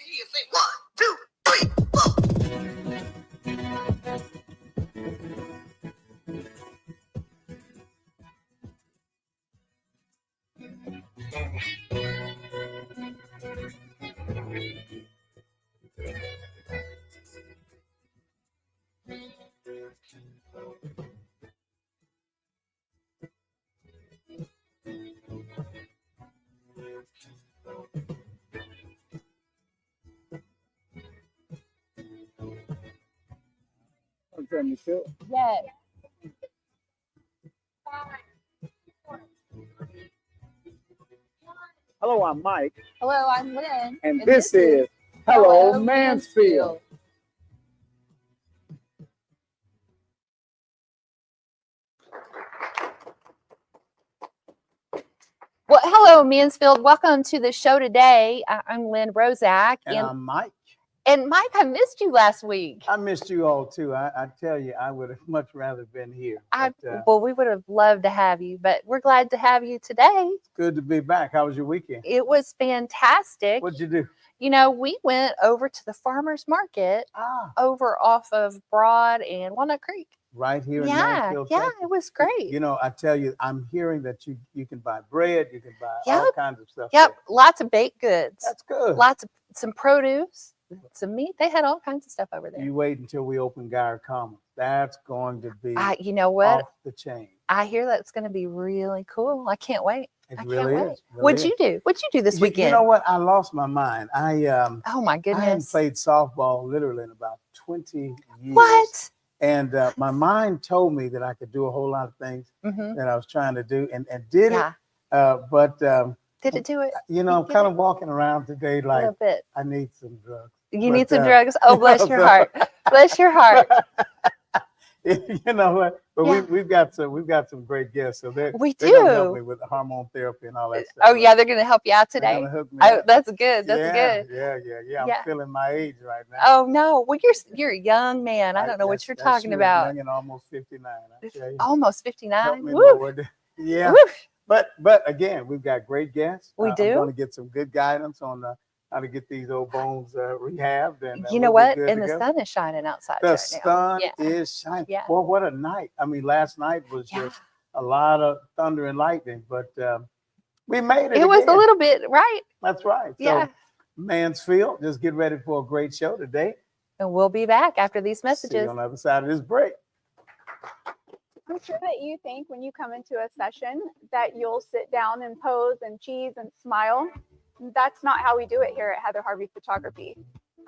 You say 1, 2, 3. Yes. Hello, I'm Mike. Hello, I'm Lynn. And this is Hello Mansfield. Well, hello, Mansfield. Welcome to the show today. I'm Lynn Rozak. And I'm Mike. And Mike, I missed you last week. I missed you all too. I tell you, I would have much rather been here. Well, we would have loved to have you, but we're glad to have you today. It's good to be back. How was your weekend? It was fantastic. What'd you do? You know, we went over to the farmer's market over off of Broad and Walnut Creek. Right here in Mansfield, Yeah, Texas. it was great. You know, I tell you, I'm hearing that you can buy bread, you can buy all kinds of stuff. Yep, lots of baked goods. That's good. Lots of some produce, some meat. They had all kinds of stuff over there. You wait until we open Guyer Commons. That's going to be you know what? Off the chain. I hear that's going to be really cool. I can't wait. It I really can't wait. is. Really What'd you do? What'd you do this weekend? You know what? I lost my mind. Oh my goodness. I hadn't played softball literally in about 20 years. What? And my mind told me that I could do a whole lot of things that I was trying to do and did it. But did it do it? You know, I'm kind of walking around today like a little bit. I need some drugs. You need some drugs? Oh, bless your heart. Bless your heart. You know what? But we've got some great guests. So they're gonna help me with the hormone therapy and all that stuff. Oh yeah, they're gonna help you out today. Hook me up. That's good. That's good. Yeah. I'm feeling my age right now. Oh no. Well, you're a young man. I don't know what you're talking about. Young and almost 59. I tell you. Almost 59. Yeah. Woo. But again, we've got great guests. We do. I'm going to get some good guidance on how to get these old bones rehabbed. And you know what? And the sun is shining outside. The sun is shining. Yeah. Well, what a night. I mean, last night was just a lot of thunder and lightning, but we made it. It was a little bit, right? That's right. Yeah. So, Mansfield, just get ready for a great show today. And we'll be back after these messages. See you on the other side of this break. I'm sure that you think when you come into a session that you'll sit down and pose and cheese and smile. That's not how we do it here at Heather Harvey Photography.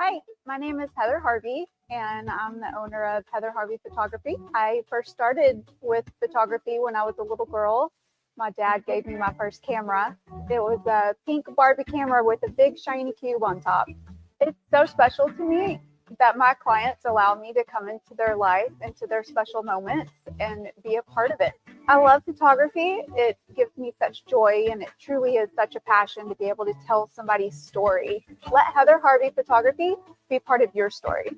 Hi, my name is Heather Harvey, and I'm the owner of Heather Harvey Photography. I first started with photography when I was a little girl. My dad gave me my first camera. It was a pink Barbie camera with a big shiny cube on top. It's so special to me that my clients allow me to come into their life, into their special moments, and be a part of it. I love photography. It gives me such joy, and it truly is such a passion to be able to tell somebody's story. Let Heather Harvey Photography be part of your story.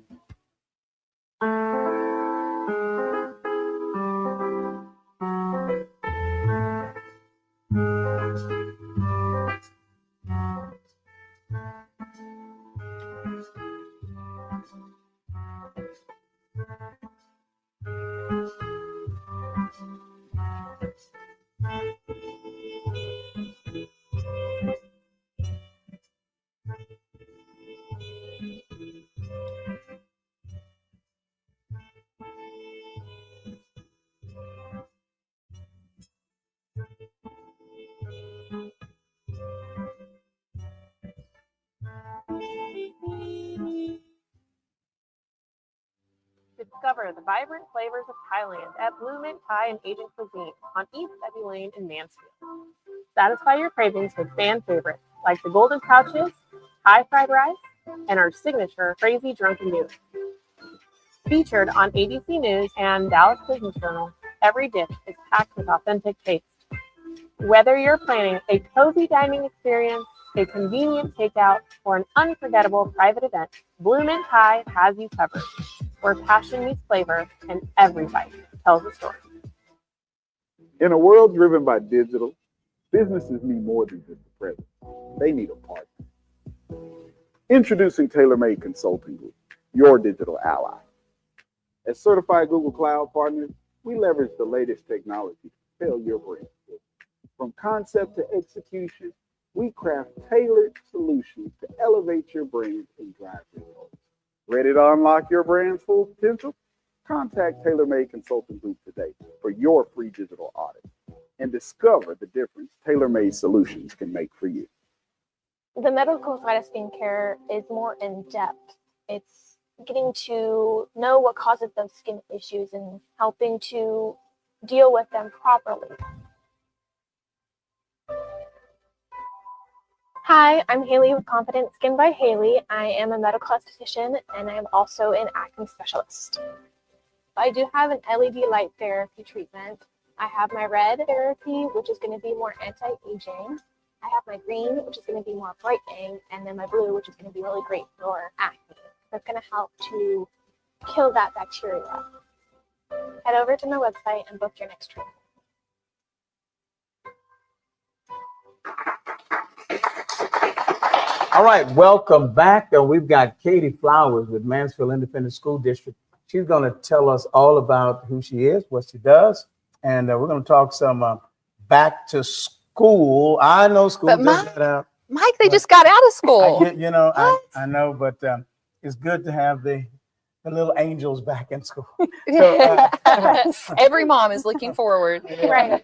Discover the vibrant flavors of Thailand at Blue Mint Thai and Asian Cuisine on East Ebby Lane in Mansfield. Satisfy your cravings with fan favorites like the golden pouches, Thai fried rice, and our signature crazy drunken noodle. Featured on ABC News and Dallas Business Journal, every dish is packed with authentic taste. Whether you're planning a cozy dining experience, a convenient takeout, or an unforgettable private event, Blue Mint Thai has you covered, where passion meets flavor and every bite tells a story. In a world driven by digital, businesses need more than just a presence. They need a partner. Introducing TaylorMade Consulting Group, your digital ally. As certified Google Cloud partners, we leverage the latest technology to propel your brand. From concept to execution, we craft tailored solutions to elevate your brand and drive results. Ready to unlock your brand's full potential? Contact TaylorMade Consulting Group today for your free digital audit and discover the difference TaylorMade solutions can make for you. The medical side of skincare is more in depth. It's getting to know what causes those skin issues and helping to deal with them properly. Hi, I'm Haley with Confident Skin by Haley. I am a medical esthetician and I am also an acne specialist. I do have an LED light therapy treatment. I have my red therapy, which is going to be more anti-aging. I have my green, which is going to be more brightening, and then my blue, which is going to be really great for acne. That's going to help to kill that bacteria. Head over to my website and book your next treatment. All right, welcome back. We've got Katie Flowers with Mansfield Independent School District. She's going to tell us all about who she is, what she does, and we're going to talk some back to school. I know school But just got out. Mike, they just got out of school. I know, but it's good to have the little angels back in school. Every mom is looking forward. Right.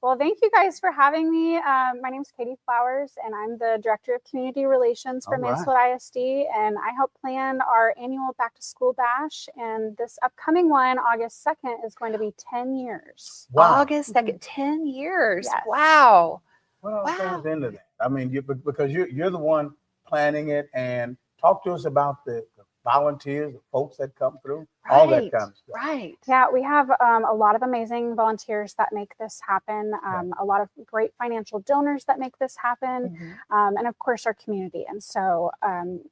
Well, thank you guys for having me. My name is Katie Flowers, and I'm the Director of Community Relations for All right. Mansfield ISD, and I help plan our annual Back to School Bash, and this upcoming one, August 2nd, is going to be 10 years. Wow. August 2nd, 10 years. Yes. Wow. What else Wow. goes into that? I mean, because you're the one planning it, and talk to us about the volunteers, the folks that come through, all that kind of stuff. Right. Yeah, we have a lot of amazing volunteers that make this happen, a lot of great financial donors that make this happen, and of course our community. And so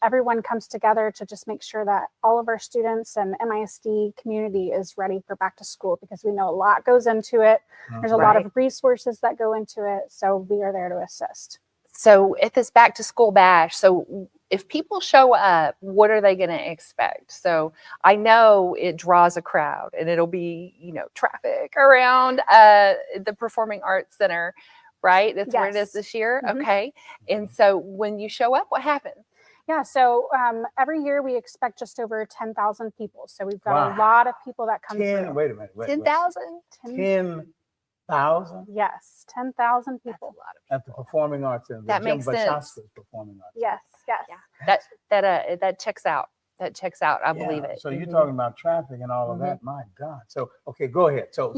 everyone comes together to just make sure that all of our students and MISD community is ready for back to school, because we know a lot goes into it. There's a lot of resources that go into it. So we are there to assist. So at this back to school bash, so if people show up, what are they going to expect? So I know it draws a crowd, and it'll be, traffic around the Performing Arts Center, right? That's where it is this year. Okay. And so when you show up, what happens? Yeah, so every year we expect just over 10,000 people. So we've got a lot of people that come through. Wait a minute. 10,000? 10,000? Yes, 10,000 people. At the Performing Arts Center. That makes sense. Performing Arts. Yes. Yeah. That checks out. That checks out. I believe it. So you're talking about traffic and all of that. My God. So, okay, go ahead. So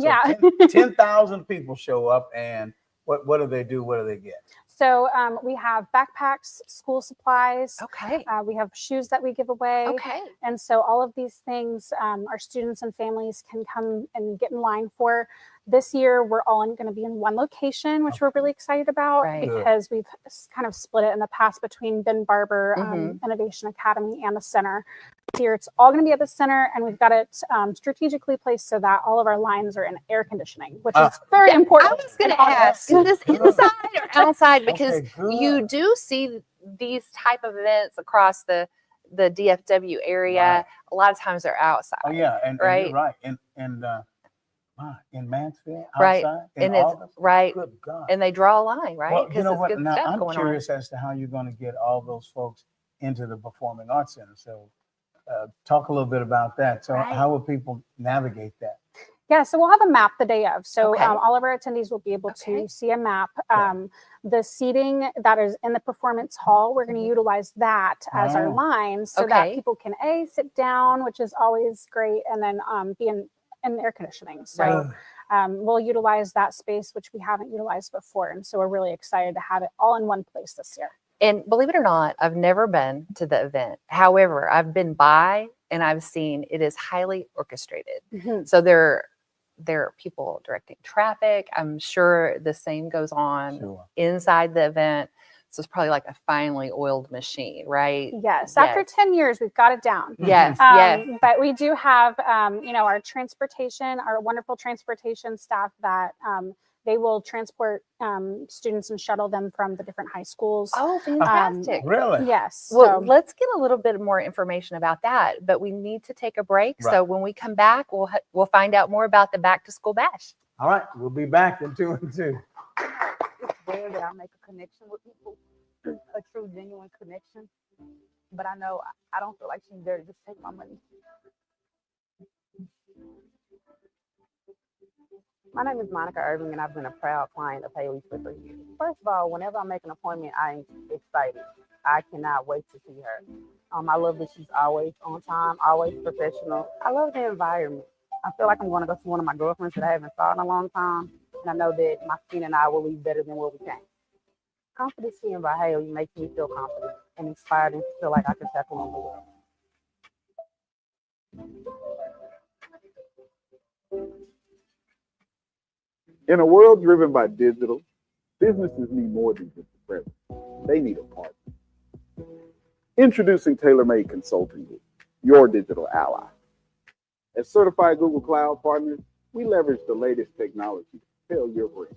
10,000 people show up, and what do they do? What do they get? So we have backpacks, school supplies. Okay. We have shoes that we give away. Okay. And so all of these things our students and families can come and get in line for. This year, we're all going to be in one location, which we're really excited about because we've kind of split it in the past between Ben Barber Innovation Academy and the center. This year, it's all going to be at the center, and we've got it strategically placed so that all of our lines are in air conditioning, which is very important. I was going to ask, is this inside or outside? Because you do see these type of events across the DFW area. Right. A lot of times they're outside. Oh, yeah. And you're right. In Mansfield, outside, in August? Right. Good God. And they draw a line, right? Well, you know what? Now, I'm curious as to how you're going to get all those folks into the Performing Arts Center. So talk a little bit about that. So how will people navigate that? Yeah, so we'll have a map the day of. So all of our attendees will be able to see a map. The seating that is in the performance hall, we're going to utilize that as our lines so that people can sit down, which is always great, and then be in air conditioning. So we'll utilize that space, which we haven't utilized before. And so we're really excited to have it all in one place this year. And believe it or not, I've never been to the event. However, I've been by and I've seen it is highly orchestrated. So there are people directing traffic. I'm sure the same goes on inside the event. So it's probably like a finely oiled machine, right? Yes. After 10 years, we've got it down. Yes. But we do have, our transportation, our wonderful transportation staff that They will transport students and shuttle them from the different high schools. Oh, fantastic. Really? Yes. Well, so- let's get a little bit more information about that, but we need to take a break. Right. So when we come back, we'll find out more about the back to school bash. All right, we'll be back in 2 and 2. It's rare that I make a connection with people, a true, genuine connection. But I know I don't feel like she's there to just take my money. My name is Monica Irving, and I've been a proud client of Haley's for 3 years. First of all, whenever I make an appointment, I'm excited. I cannot wait to see her. I love that she's always on time, always professional. I love the environment. I feel like I'm going to go see one of my girlfriends that I haven't saw in a long time, and I know that my skin and I will leave better than where we came. Confidence seen by Haley makes me feel confident and inspired and feel like I can tackle on the world. In a world driven by digital, businesses need more than just a presence. They need a partner. Introducing TaylorMade Consulting Group, your digital ally. As certified Google Cloud partners, we leverage the latest technology to propel your brand.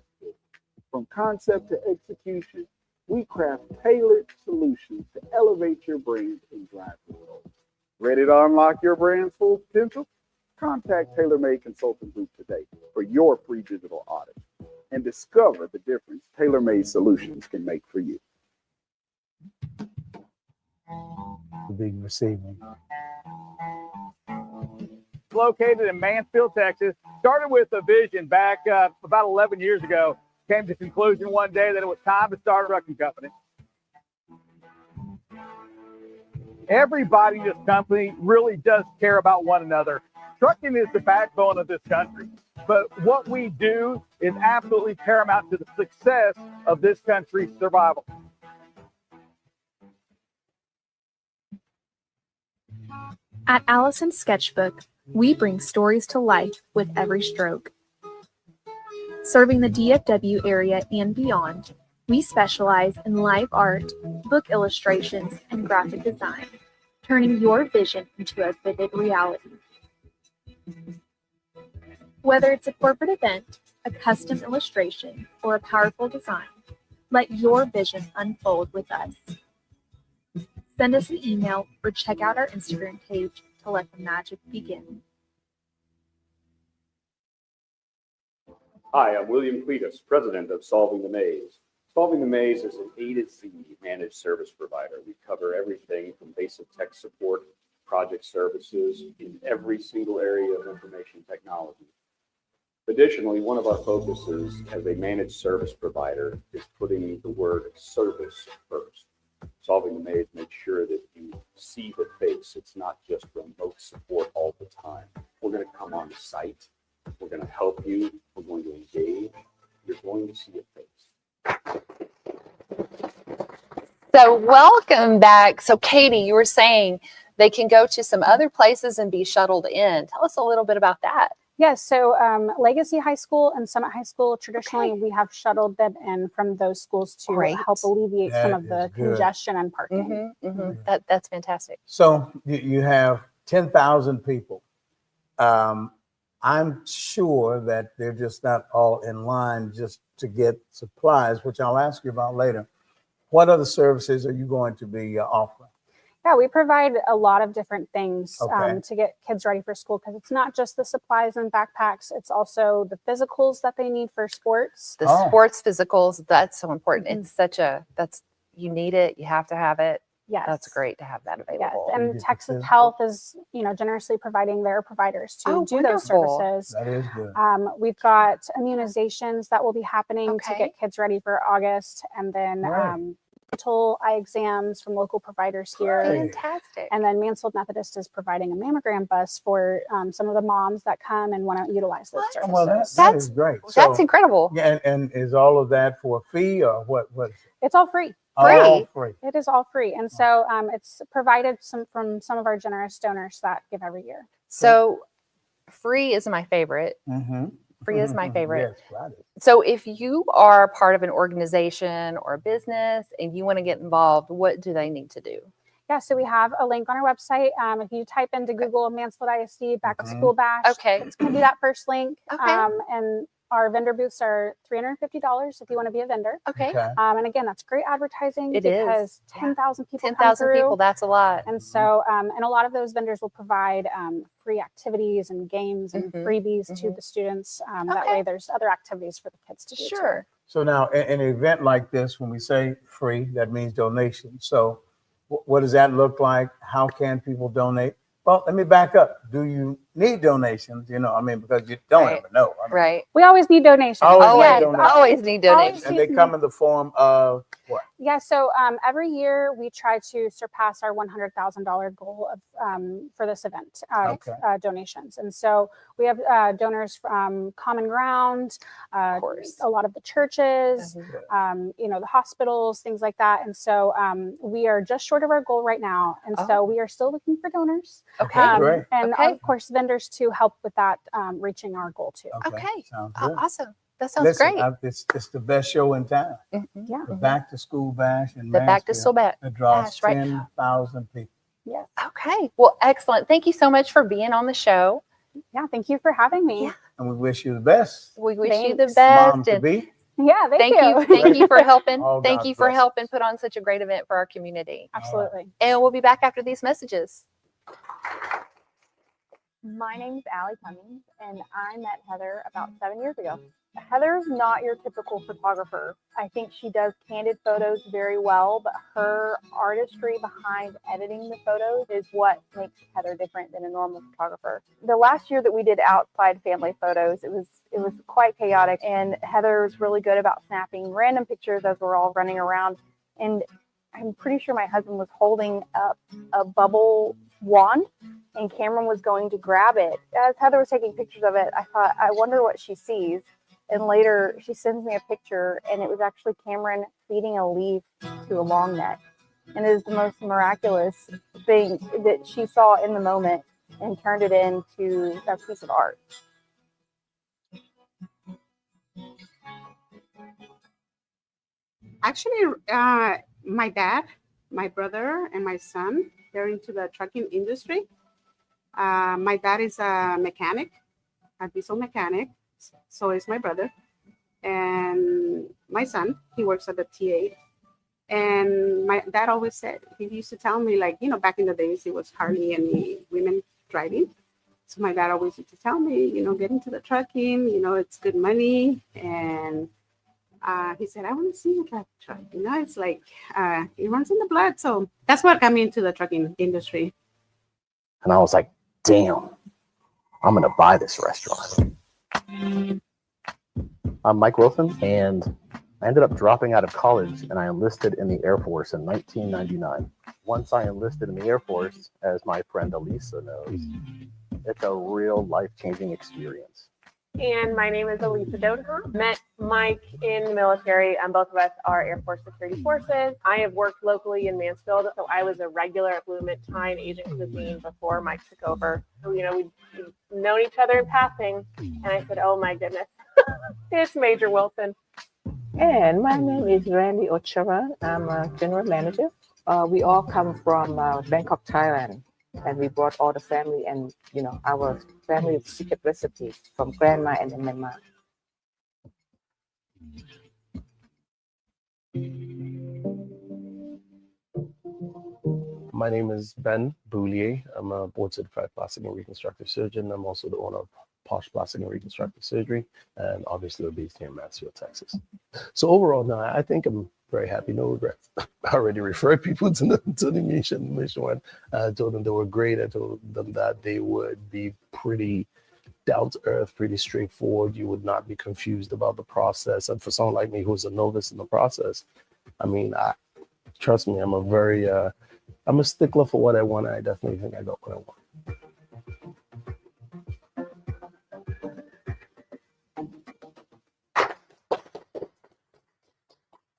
From concept to execution, we craft tailored solutions to elevate your brand and drive results. Ready to unlock your brand's full potential? Contact TaylorMade Consulting Group today for your free digital audit and discover the difference TaylorMade solutions can make for you. Being receiving. Located in Mansfield, Texas. Started with a vision back about 11 years ago. Came to the conclusion one day that it was time to start a trucking company. Everybody in this company really does care about one another. Trucking is the backbone of this country, but what we do is absolutely paramount to the success of this country's survival. At Allison's Sketchbook, we bring stories to life with every stroke. Serving the DFW area and beyond, we specialize in live art, book illustrations, and graphic design, turning your vision into a vivid reality. Whether it's a corporate event, a custom illustration, or a powerful design, let your vision unfold with us. Send us an email or check out our Instagram page to let the magic begin. Hi, I'm William Cletus, president of Solving the Maze. Solving the Maze is an A to Z managed service provider. We cover everything from basic tech support, project services in every single area of information technology. Additionally, one of our focuses as a managed service provider is putting the word service first. Solving the Maze makes sure that you see the face. It's not just remote support all the time. We're going to come on site. We're going to help you. We're going to engage. You're going to see a face. So welcome back. So Katie, you were saying they can go to some other places and be shuttled in. Tell us a little bit about that. Yes, so Legacy High School and Summit High School, traditionally we have shuttled them in from those schools to Great. help alleviate some That of the is good. congestion and parking. That's fantastic. So you have 10,000 people. I'm sure that they're just not all in line just to get supplies, which I'll ask you about later. What other services are you going to be offering? Yeah, we provide a lot of different things Okay. to get kids ready for school, because it's not just the supplies and backpacks, it's also the physicals that they need for sports. The Oh. sports physicals, that's so important. It's you need it, you have to have it. Yes. That's great to have that Yes, available. and get the Texas physical. Health is, generously providing their providers to Oh, do those wonderful. services. That is good. We've got immunizations that will be happening to Okay. get kids ready for August, and then Right. dental eye exams from local providers here. Great. Fantastic. And then Mansfield Methodist is providing a mammogram bus for some of the moms that come and want to utilize those services. Well, that That's- is great. That's So, incredible. yeah, and is all of that for a fee or what? What is it? It's all free. All free. It is all free. And so it's provided from some of our generous donors that give every year. So free is my favorite. Mm-hmm. Free is my favorite. Yes, got it. So if you are part of an organization or a business and you want to get involved, what do they need to do? Yeah, so we have a link on our website. If you type into Google Mansfield ISD Back to School Bash, Okay. it's going to be that first link. Okay. And Our vendor booths are $350 if you want to be a vendor. Okay. Okay. And again, that's great advertising It is. because 10,000 people come 10,000 through. people, that's a lot. And so, and a lot of those vendors will provide free activities and games and freebies to the students. That way there's other activities for the kids to do. Sure. So now, in an event like this, when we say free, that means donation. So what does that look like? How can people donate? Well, let me back up. Do you need donations? You know, I mean, because you don't Right. ever know. I mean, Right. We always need donations. Always need Yes, donations. Always need donations. And they come in the form of what? Yeah, so every year we try to surpass our $100,000 goal of for this event donations, and so we have donors from Common Ground, Of course. a lot of the churches, you know, the hospitals, things like that, and so we are just short of our goal right now, and so we are still looking for donors. Okay. Great. And Okay. of course vendors to help with that reaching our goal too. Okay. Sounds good. Awesome. That sounds Listen, great. it's the best show in town. Yeah. The Back to School Bash in The Back to Mansfield. School Bash. It draws Right. 10,000 people. Yes. Okay. Well, excellent. Thank you so much for being on the show. Yeah. Thank you for having me. Yeah. And we wish you the best. We wish you the Thanks. Mom best. to And be. Yeah. thank you. Thank you for helping. Oh, Thank God you for bless. helping put on such a great event for our community. Absolutely. And we'll be back after these messages. My name's Allie Cummings, and I met Heather about 7 years ago. Heather's not your typical photographer. I think she does candid photos very well, but her artistry behind editing the photos is what makes Heather different than a normal photographer. The last year that we did outside family photos, it was quite chaotic, and Heather's really good about snapping random pictures as we're all running around. And I'm pretty sure my husband was holding up a bubble wand, and Cameron was going to grab it. As Heather was taking pictures of it, I thought, I wonder what she sees. And later she sends me a picture, and it was actually Cameron feeding a leaf to a long neck. And it is the most miraculous thing that she saw in the moment and turned it into a piece of art. Actually, my dad, my brother, and my son, they're into the trucking industry. My dad is a mechanic, a diesel mechanic. So is my brother. And my son, he works at the T8. And my dad always said, he used to tell me, like, you know, back in the days, it was hardly any women driving. So my dad always used to tell me, you know, get into the trucking, you know, it's good money. And he said, I want to see you drive a truck. You know, it's like, it runs in the blood. So that's what got me into the trucking industry. And I was like, damn, I'm going to buy this restaurant. I'm Mike Wilson, and I ended up dropping out of college, and I enlisted in the Air Force in 1999. Once I enlisted in the Air Force, as my friend Elisa knows, it's a real life-changing experience. And my name is Elisa Dodenhoff. Met Mike in the military, and both of us are Air Force Security Forces. I have worked locally in Mansfield, so I was a regular at Bloomington High and Agent Cuisine before Mike took over. So, you know, we've known each other in passing, and I said, oh my goodness, it's Major Wilson. And my name is Randy Ochoa. I'm a general manager. We all come from Bangkok, Thailand, and we brought all the family and, you know, our family secret recipes from grandma and then my mom. My name is Ben Boulier. I'm a board certified plastic and reconstructive surgeon. I'm also the owner of Posh Plastic and Reconstructive Surgery, and obviously we're based here in Mansfield, Texas. So overall, no, I think I'm very happy, no regrets. I already referred people to the mission one. I told them they were great. I told them that they would be pretty down to earth, pretty straightforward. You would not be confused about the process. And for someone like me who's a novice in the process, I mean, trust me, I'm a stickler for what I want. I definitely think I got what I want.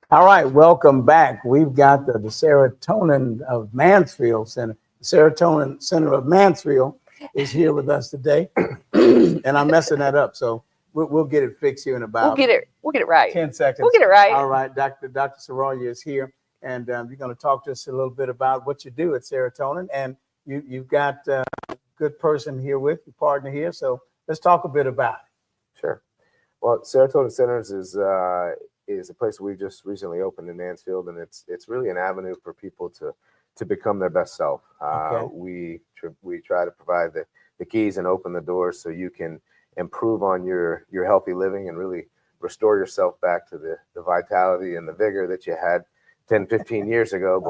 All right, welcome back. We've got the Serotonin of Mansfield Center. The Serotonin Center of Mansfield is here with us today, and I'm messing that up. So we'll get it fixed here in about We'll get it right. 10 seconds. We'll get it right. All right, Dr. Seroyer is here, and you're going to talk to us a little bit about what you do at Serotonin, and you've got a good person here with your partner here. So let's talk a bit about it. Sure. Well, Serotonin Centers is a place we just recently opened in Mansfield, and it's really an avenue for people to become their best self. Okay. We try to provide the keys and open the doors so you can improve on your healthy living and really restore yourself back to the vitality and the vigor that you had 10, 15 years ago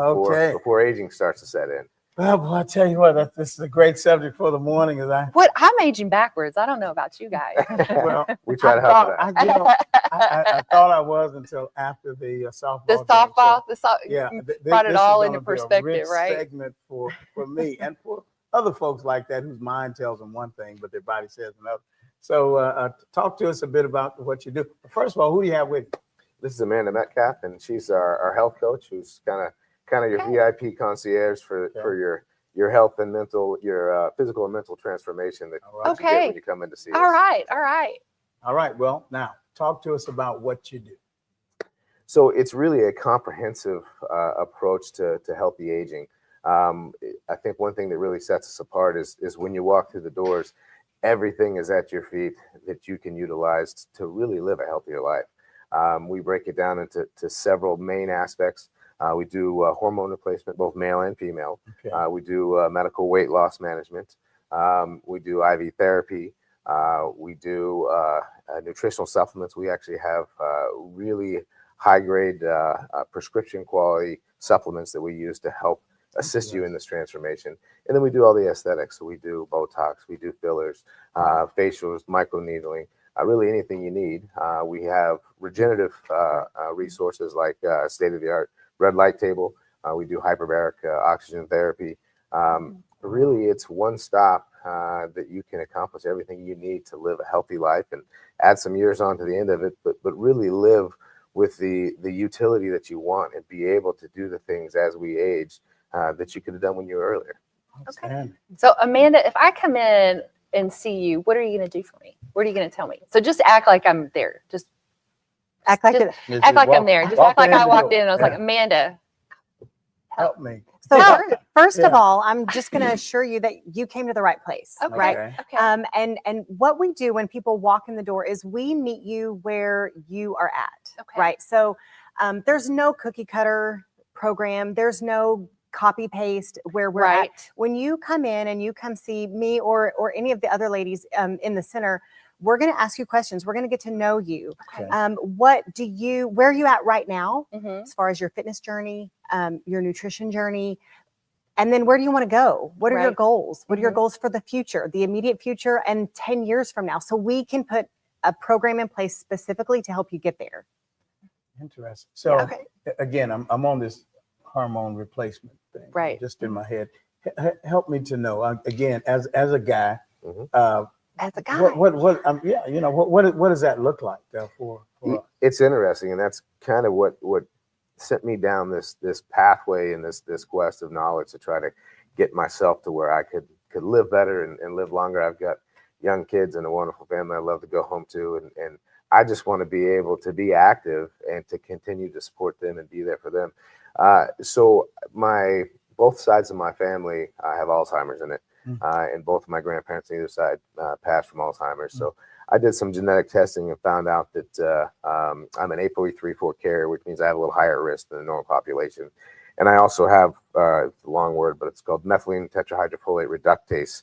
before aging starts to set in. Well, boy, I tell you what, this is a great subject for the morning. I'm aging backwards. I don't know about you guys. Well, we try to help it out. I thought I was until after the softball. The softball, yeah, you brought it all into perspective, right? Segment for me and for other folks like that whose mind tells them one thing, but their body says another. So talk to us a bit about what you do. First of all, who do you have with you? This is Amanda Metcalf, and she's our health coach, who's kind of your VIP concierge for your health and mental, your physical and mental transformation that you get when you come in to see us. All right. Well, now talk to us about what you do. So it's really a comprehensive approach to healthy aging. I think one thing that really sets us apart is when you walk through the doors, everything is at your feet that you can utilize to really live a healthier life. We break it down into several main aspects. We do hormone replacement, both male and female. Okay. We do medical weight loss management. We do IV therapy. We do nutritional supplements. We actually have really high-grade prescription quality supplements that we use to help assist you in this transformation. And then we do all the aesthetics. So we do Botox, we do fillers, facials, microneedling, really anything you need. We have regenerative resources like state-of-the-art red light table. We do hyperbaric oxygen therapy. Really, it's one stop that you can accomplish everything you need to live a healthy life and add some years on to the end of it, but really live with the utility that you want and be able to do the things as we age that you could have done when you were earlier. Okay. So Amanda, if I come in and see you, what are you going to do for me? What are you going to tell me? So just act like I'm there. Just act like I'm there. Just act like I walked in and I was like, Amanda, help me. So first of all, I'm just going to assure you that you came to the right place, right? Okay. And what we do when people walk in the door is we meet you where you are at, right? So there's no cookie cutter program. There's no copy paste where we're at. When you come in and you come see me or any of the other ladies in the center, we're going to ask you questions. We're going to get to know you. Okay. Where are you at right now as far as your fitness journey, your nutrition journey, and then where do you want to go? What are your goals? What are your goals for the future, the immediate future, and 10 years from now? So we can put a program in place specifically to help you get there. Interesting. So again, I'm on this hormone replacement thing, just in my head. Help me to know, again, as a guy, as a guy, what does that look like for It's interesting, and that's kind of what sent me down this pathway and this quest of knowledge to try to get myself to where I could live better and live longer. I've got young kids and a wonderful family I love to go home to, and I just want to be able to be active and to continue to support them and be there for them. So both sides of my family have Alzheimer's in it, and both of my grandparents on either side passed from Alzheimer's. So I did some genetic testing and found out that I'm an ApoE3/4 carrier, which means I have a little higher risk than the normal population. And I also have a long word, but it's called methylene tetrahydrofolate reductase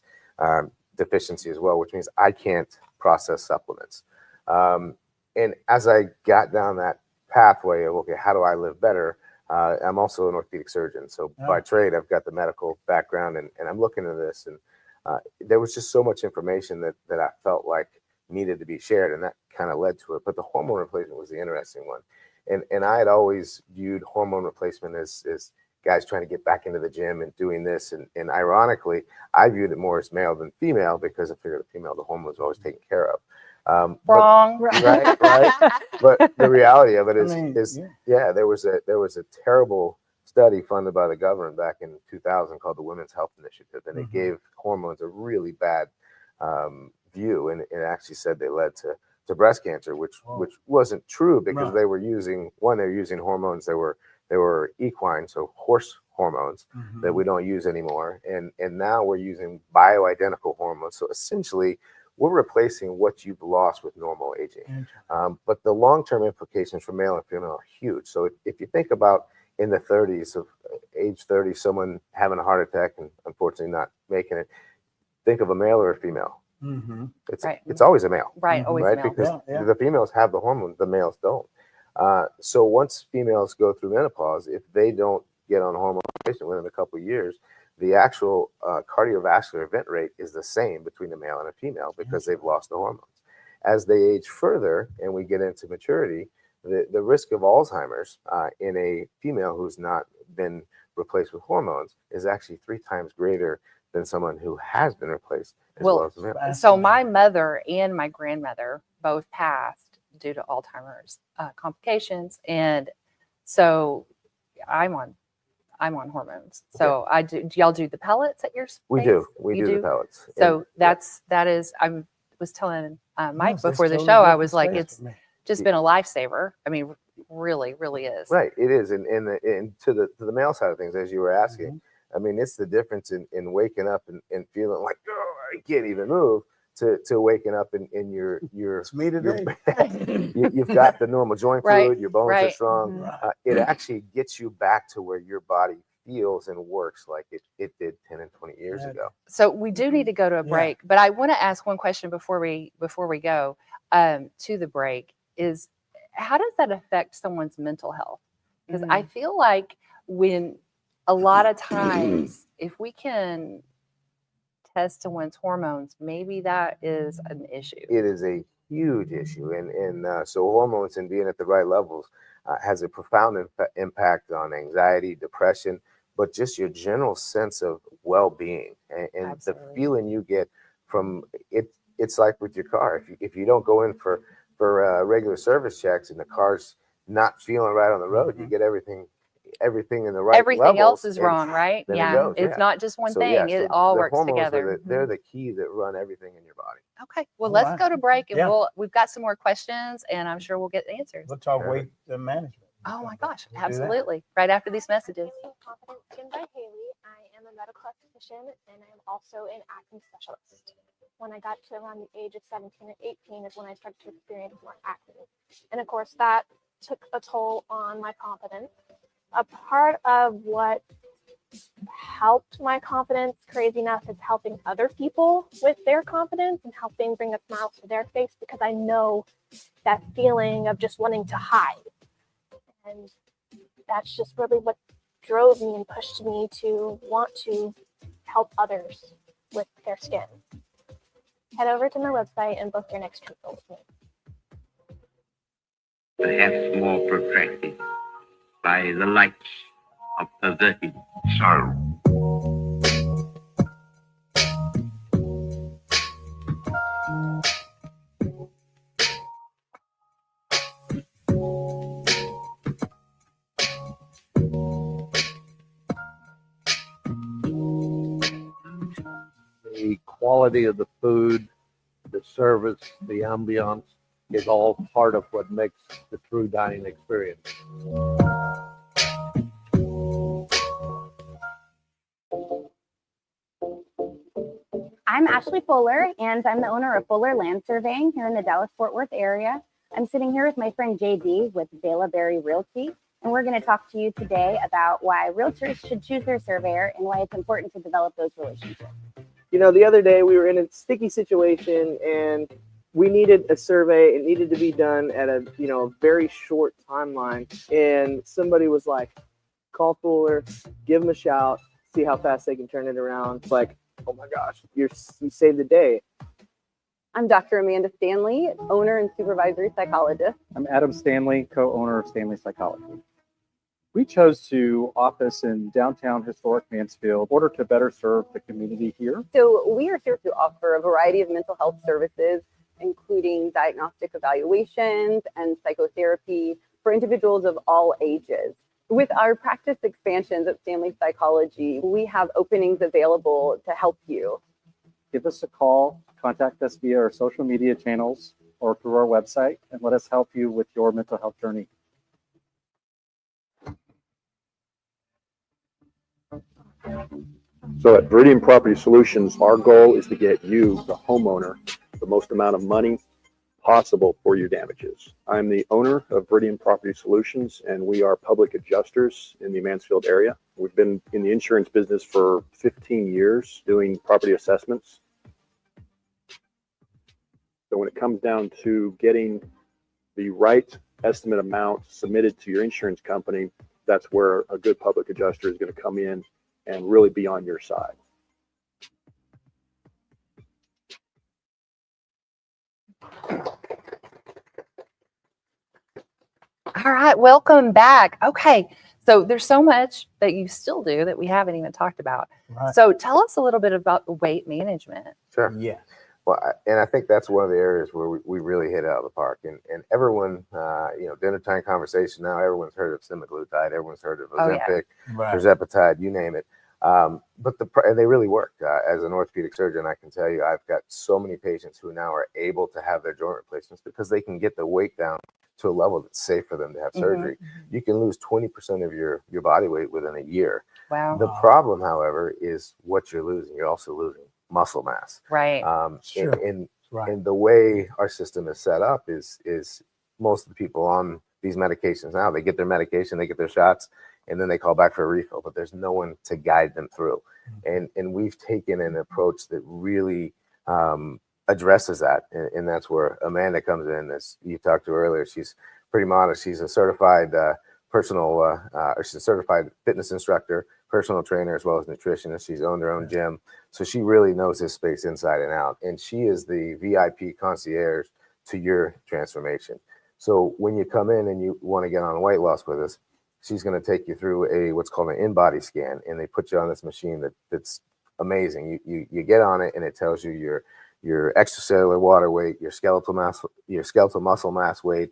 deficiency as well, which means I can't process supplements. And as I got down that pathway of, okay, how do I live better? I'm also an orthopedic surgeon. So by trade, I've got the medical background, and I'm looking at this, and there was just so much information that I felt like needed to be shared, and that kind of led to it. But the hormone replacement was the interesting one. And I had always viewed hormone replacement as guys trying to get back into the gym and doing this. And ironically, I viewed it more as male than female because I figured the female, the hormones were always taken care of. Wrong. Right. But the reality of it is there was a terrible study funded by the government back in 2000 called the Women's Health Initiative, and it gave hormones a really bad view, and it actually said they led to breast cancer, which wasn't true because they were using hormones that were equine, so horse hormones that we don't use anymore, and now we're using bioidentical hormones. So essentially, we're replacing what you've lost with normal aging. But the long-term implications for male and female are huge. So if you think about in the 30s, of age 30, someone having a heart attack and unfortunately not making it, think of a male or a female. It's always a male, right? Always a male. Because the females have the hormones, the males don't. So once females go through menopause, if they don't get on hormone within a couple of years, the actual cardiovascular event rate is the same between a male and a female because they've lost the hormones. As they age further and we get into maturity, the risk of Alzheimer's in a female who's not been replaced with hormones is actually 3 times greater than someone who has been replaced as well as a male. So my mother and my grandmother both passed due to Alzheimer's complications, and so I'm on hormones. So I do y'all do the pellets at your space? We do the pellets. So that is I was telling Mike before the show, I was like, it's just been a lifesaver. I mean, really is. Right, it is. And to the male side of things, as you were asking, I mean, it's the difference in waking up and feeling like, oh, I can't even move, to waking up in your it's me today. You've got the normal joint fluid, your bones are strong. Mm-hmm. It actually gets you back to where your body feels and works like it did 10 and 20 years ago. So we do need to go to a break, but I want to ask one question before we go to the break, is how does that affect someone's mental health? Because I feel like when a lot of times, if we can test someone's hormones, maybe that is an issue. It is a huge issue. And so hormones and being at the right levels has a profound impact on anxiety, depression, but just your general sense of well-being and the feeling you get from it. It's like with your car. If you don't go in for regular service checks and the car's not feeling right on the road, you get everything in the right everything else is wrong, right? It's not just one thing. It all works together. They're the key that run everything in your body. Okay, well, let's go to break, and we've got some more questions, and I'm sure we'll get the answers. We'll talk weight management. Oh my gosh, absolutely! Right after these messages. Confident Skin by Haley. I am a medical esthetician, and I'm also an acne specialist. When I got to around the age of 17 or 18 is when I started to experience more acne, and of course that took a toll on my confidence. A part of what helped my confidence, crazy enough, is helping other people with their confidence and helping bring a smile to their face, because I know that feeling of just wanting to hide. And that's just really what drove me and pushed me to want to help others with their skin. Head over to my website and book your next treatment with me. Perhaps more protracted by the light of perverted sorrow. The quality of the food, the service, the ambiance is all part of what makes the true dining experience. I'm Ashley Fuller, and I'm the owner of Fuller Land Surveying here in the Dallas-Fort Worth area. I'm sitting here with my friend JD with Bela Berry Realty, and we're going to talk to you today about why realtors should choose their surveyor and why it's important to develop those relationships. You know, the other day we were in a sticky situation and we needed a survey. It needed to be done at a, very short timeline. And somebody was like, call Fuller, give them a shout, see how fast they can turn it around. It's like, oh my gosh, you saved the day. I'm Dr. Amanda Stanley, owner and supervisory psychologist. I'm Adam Stanley, co-owner of Stanley Psychology. We chose to office in downtown historic Mansfield in order to better serve the community here. So we are here to offer a variety of mental health services, including diagnostic evaluations and psychotherapy for individuals of all ages. With our practice expansions at Stanley Psychology, we have openings available to help you. Give us a call, contact us via our social media channels or through our website, and let us help you with your mental health journey. So at Viridian Property Solutions, our goal is to get you, the homeowner, the most amount of money possible for your damages. I'm the owner of Viridian Property Solutions, and we are public adjusters in the Mansfield area. We've been in the insurance business for 15 years doing property assessments. So when it comes down to getting the right estimate amount submitted to your insurance company, that's where a good public adjuster is going to come in and really be on your side. All right, welcome back. Okay, so there's so much that you still do that we haven't even talked about. Right. So tell us a little bit about the weight management. Sure. Yeah. Well, and I think that's one of the areas where we really hit out of the park. And everyone, dinner time conversation now, everyone's heard of semaglutide, everyone's heard of Ozempic, tirzepatide, you name it. But they really work. As an orthopedic surgeon, I can tell you, I've got so many patients who now are able to have their joint replacements because they can get the weight down to a level that's safe for them to have surgery. You can lose 20% of your body weight within a year. Wow. The problem, however, is what you're losing. You're also losing muscle mass. Right. And the way our system is set up is most of the people on these medications now, they get their medication, they get their shots, and then they call back for a refill, but there's no one to guide them through. And we've taken an approach that really addresses that. And that's where Amanda comes in. As you talked to earlier, she's pretty modest. She's a certified she's a certified fitness instructor, personal trainer, as well as nutritionist. She's owned her own gym. So she really knows this space inside and out. And she is the VIP concierge to your transformation. So when you come in and you want to get on weight loss with us, she's going to take you through what's called an in-body scan. And they put you on this machine that's amazing. You get on it and it tells you your extracellular water weight, your skeletal muscle mass weight,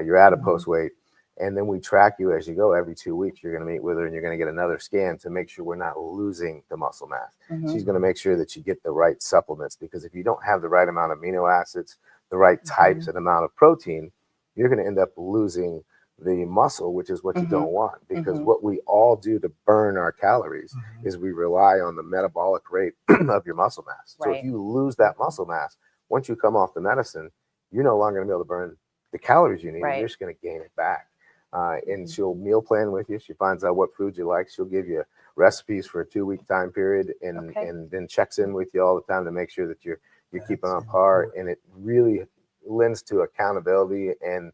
your adipose weight. And then we track you as you go. Every 2 weeks, you're going to meet with her and you're going to get another scan to make sure we're not losing the muscle mass. She's going to make sure that you get the right supplements, because if you don't have the right amount of amino acids, the right types and amount of protein, you're going to end up losing the muscle, which is what you don't want. Because what we all do to burn our calories is we rely on the metabolic rate of your muscle mass. So if you lose that muscle mass, once you come off the medicine, you're no longer going to be able to burn the calories you need. You're just going to gain it back. And she'll meal plan with you. She finds out what food you like. She'll give you recipes for a 2-week time period, and then checks in with you all the time to make sure that you're keeping on par. And it really lends to accountability and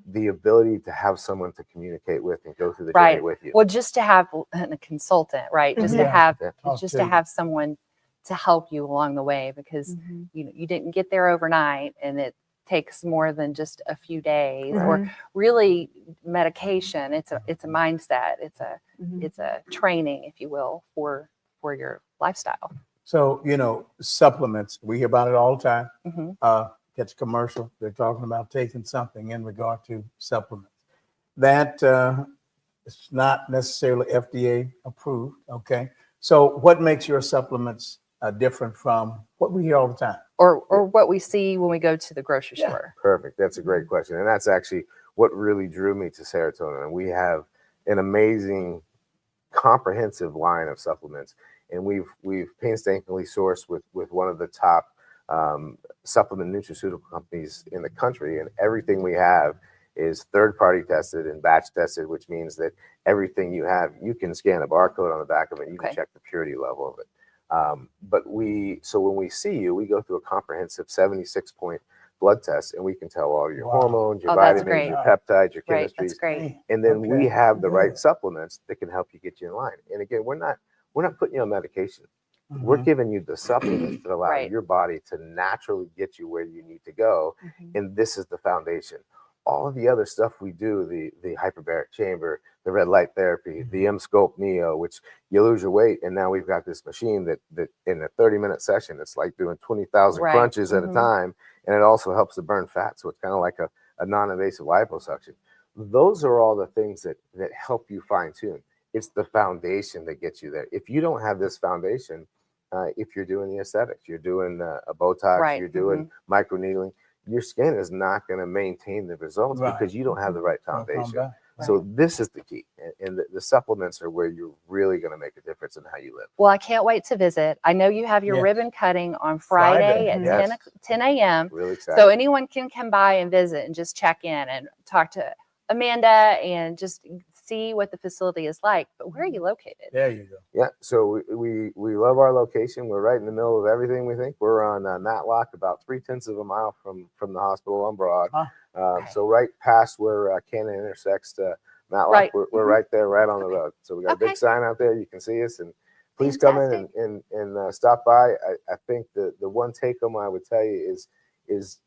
the ability to have someone to communicate with and go through the journey with you. Well, just to have a consultant, right? Just to have someone to help you along the way, because you didn't get there overnight, and it takes more than just a few days or really medication. It's a mindset. It's a training, if you will, for your lifestyle. So, supplements, we hear about it all the time. Catch a commercial, they're talking about taking something in regard to supplements. That is not necessarily FDA approved, okay? So what makes your supplements different from what we hear all the time? Or what we see when we go to the grocery store? Perfect. That's a great question. And that's actually what really drew me to Serotonin. And we have an amazing, comprehensive line of supplements. And we've painstakingly sourced with one of the top supplement nutraceutical companies in the country. And everything we have is third-party tested and batch tested, which means that everything you have, you can scan a barcode on the back of it. You can check the purity level of it. So when we see you, we go through a comprehensive 76-point blood test, and we can tell all your hormones, your vitamins, your peptides, your chemistries. That's great. And then we have the right supplements that can help you get you in line. And again, we're not putting you on medication. We're giving you the supplements that allow your body to naturally get you where you need to go. And this is the foundation. All of the other stuff we do, the hyperbaric chamber, the red light therapy, the M-Scope Neo, which you lose your weight. And now we've got this machine that in a 30-minute session, it's like doing 20,000 crunches at a time. And it also helps to burn fat. So it's kind of like a non-invasive liposuction. Those are all the things that help you fine tune. It's the foundation that gets you there. If you don't have this foundation, if you're doing the aesthetics, you're doing a Botox, you're doing microneedling, your skin is not going to maintain the results because you don't have the right foundation. So this is the key. and the supplements are where you're really going to make a difference in how you live. Well, I can't wait to visit. I know you have your Yes. ribbon cutting on Friday at Yes. 10 a.m. Really excited. So anyone can come by and visit and just check in and talk to Amanda and just see what the facility is like. But where are you located? There you go. Yeah, so we love our location. We're right in the middle of everything. We think we're on Matlock, about 0.3 of a mile from the hospital on Broad. So right past where Cannon intersects to Matlock, Right. we're right there, right on the road. So we got a big sign out there. You can see us, and please come in and stop by. I think the one take home I would tell you is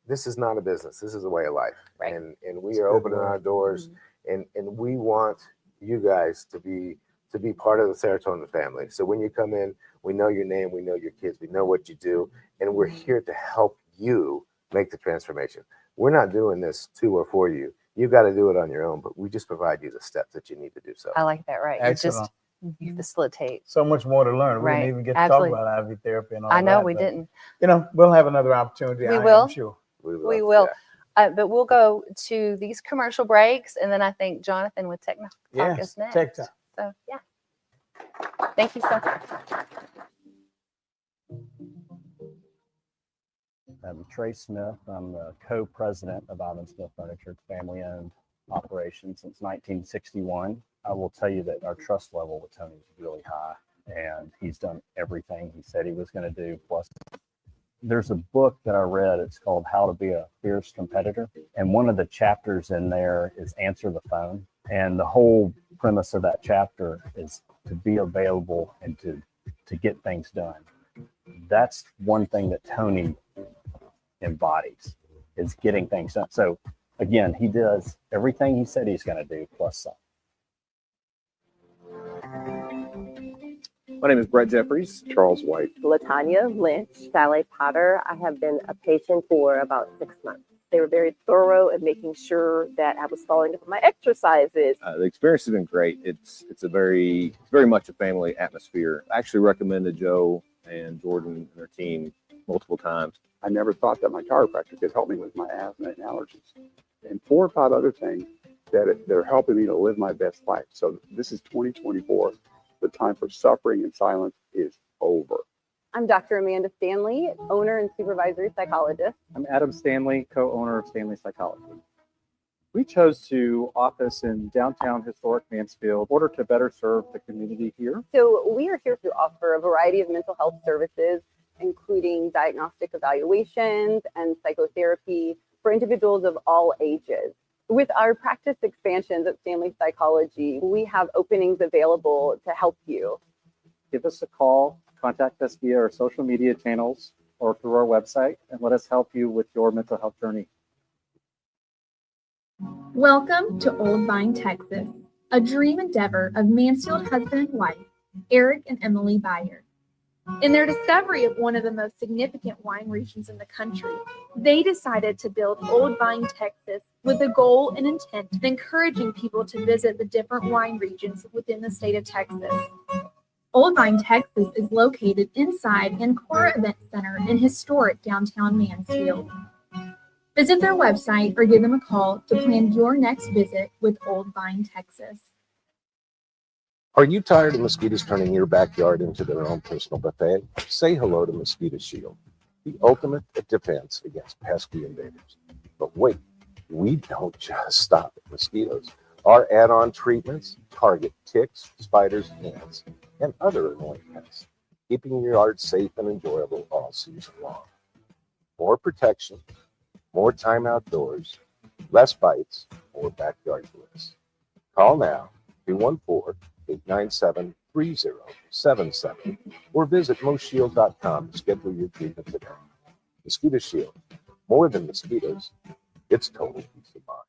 this is not a business. This is a way of life, and we are opening our doors. And we want you guys to be part of the Serotonin family. So when you come in, we know your name, we know your kids, we know what you do, and we're here to help you make the transformation. We're not doing this to or for you. You've got to do it on your own, but we just provide you the steps that you need to do so. I like that. Right. Excellent. You facilitate. So much more to learn. We Right. didn't even get to Absolutely. talk about IV therapy and all I know that, we but, didn't. We'll have another opportunity. We I will. am sure. We will. But we'll go to these commercial breaks, and then I think Jonathan with Tech Talk Yes, is next. Tech Talk. So yeah. Thank you so much. I'm Trey Smith. I'm the co-president of Ivan Smith Furniture. It's family-owned operation since 1961. I will tell you that our trust level with Tony is really high, and he's done everything he said he was going to do. Plus, there's a book that I read. It's called How to Be a Fierce Competitor, and one of the chapters in there is Answer the Phone. And the whole premise of that chapter is to be available and to get things done. That's one thing that Tony embodies, is getting things done. So again, he does everything he said he's going to do plus some. My name is Brett Jeffries. Charles White. Latanya Lynch, Sally Potter. I have been a patient for about 6 months. They were very thorough at making sure that I was following up on my exercises. The experience has been great. It's very much a family atmosphere. I actually recommended Joe and Jordan and their team multiple times. I never thought that my chiropractor could help me with my asthma and allergies, and 4 or 5 other things that are helping me to live my best life. So this is 2024. The time for suffering in silence is over. I'm Dr. Amanda Stanley, owner and supervisory psychologist. I'm Adam Stanley, co-owner of Stanley Psychology. We chose to office in downtown historic Mansfield in order to better serve the community here. So we are here to offer a variety of mental health services, including diagnostic evaluations and psychotherapy for individuals of all ages. With our practice expansions at Stanley Psychology, we have openings available to help you. Give us a call, contact us via our social media channels or through our website, and let us help you with your mental health journey. Welcome to Old Vine, Texas, a dream endeavor of Mansfield husband and wife, Eric and Emily Byer. In their discovery of one of the most significant wine regions in the country, they decided to build Old Vine, Texas, with the goal and intent of encouraging people to visit the different wine regions within the state of Texas. Old Vine, Texas is located inside Ancora Event Center in historic downtown Mansfield. Visit their website or give them a call to plan your next visit with Old Vine, Texas. Are you tired of mosquitoes turning your backyard into their own personal buffet? Say hello to Mosquito Shield, the ultimate defense against pesky invaders. But wait, we don't just stop at mosquitoes. Our add-on treatments target ticks, spiders, ants, and other annoying pests, keeping your yard safe and enjoyable all season long. More protection, more time outdoors, less bites, more backyard bliss. Call now, 214-897-3077, or visit moshield.com to schedule your treatment today. Mosquito Shield, more than mosquitoes, it's total peace of mind.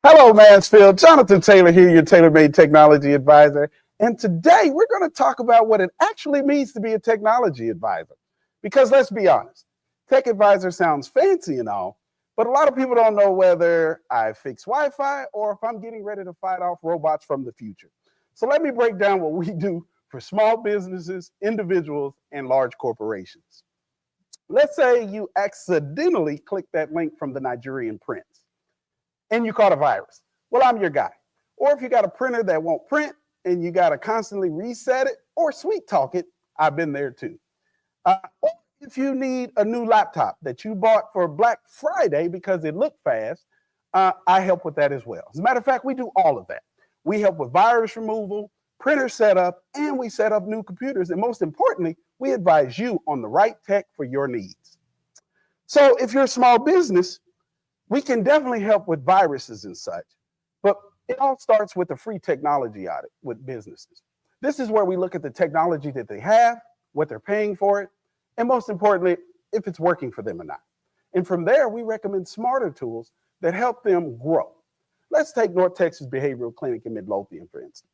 Hello, Mansfield. Jonathan Taylor here, your tailor-made technology advisor. And today we're going to talk about what it actually means to be a technology advisor. Because let's be honest, tech advisor sounds fancy and all, but a lot of people don't know whether I fix Wi-Fi or if I'm getting ready to fight off robots from the future. So let me break down what we do for small businesses, individuals, and large corporations. Let's say you accidentally click that link from the Nigerian prince and you caught a virus. Well, I'm your guy. Or if you got a printer that won't print and you got to constantly reset it or sweet talk it, I've been there too. Or if you need a new laptop that you bought for Black Friday because it looked fast, I help with that as well. As a matter of fact, we do all of that. We help with virus removal, printer setup, and we set up new computers. And most importantly, we advise you on the right tech for your needs. So if you're a small business, we can definitely help with viruses and such, but it all starts with a free technology audit with businesses. This is where we look at the technology that they have, what they're paying for it, and most importantly, if it's working for them or not. And from there, we recommend smarter tools that help them grow. Let's take North Texas Behavioral Clinic in Midlothian, for instance.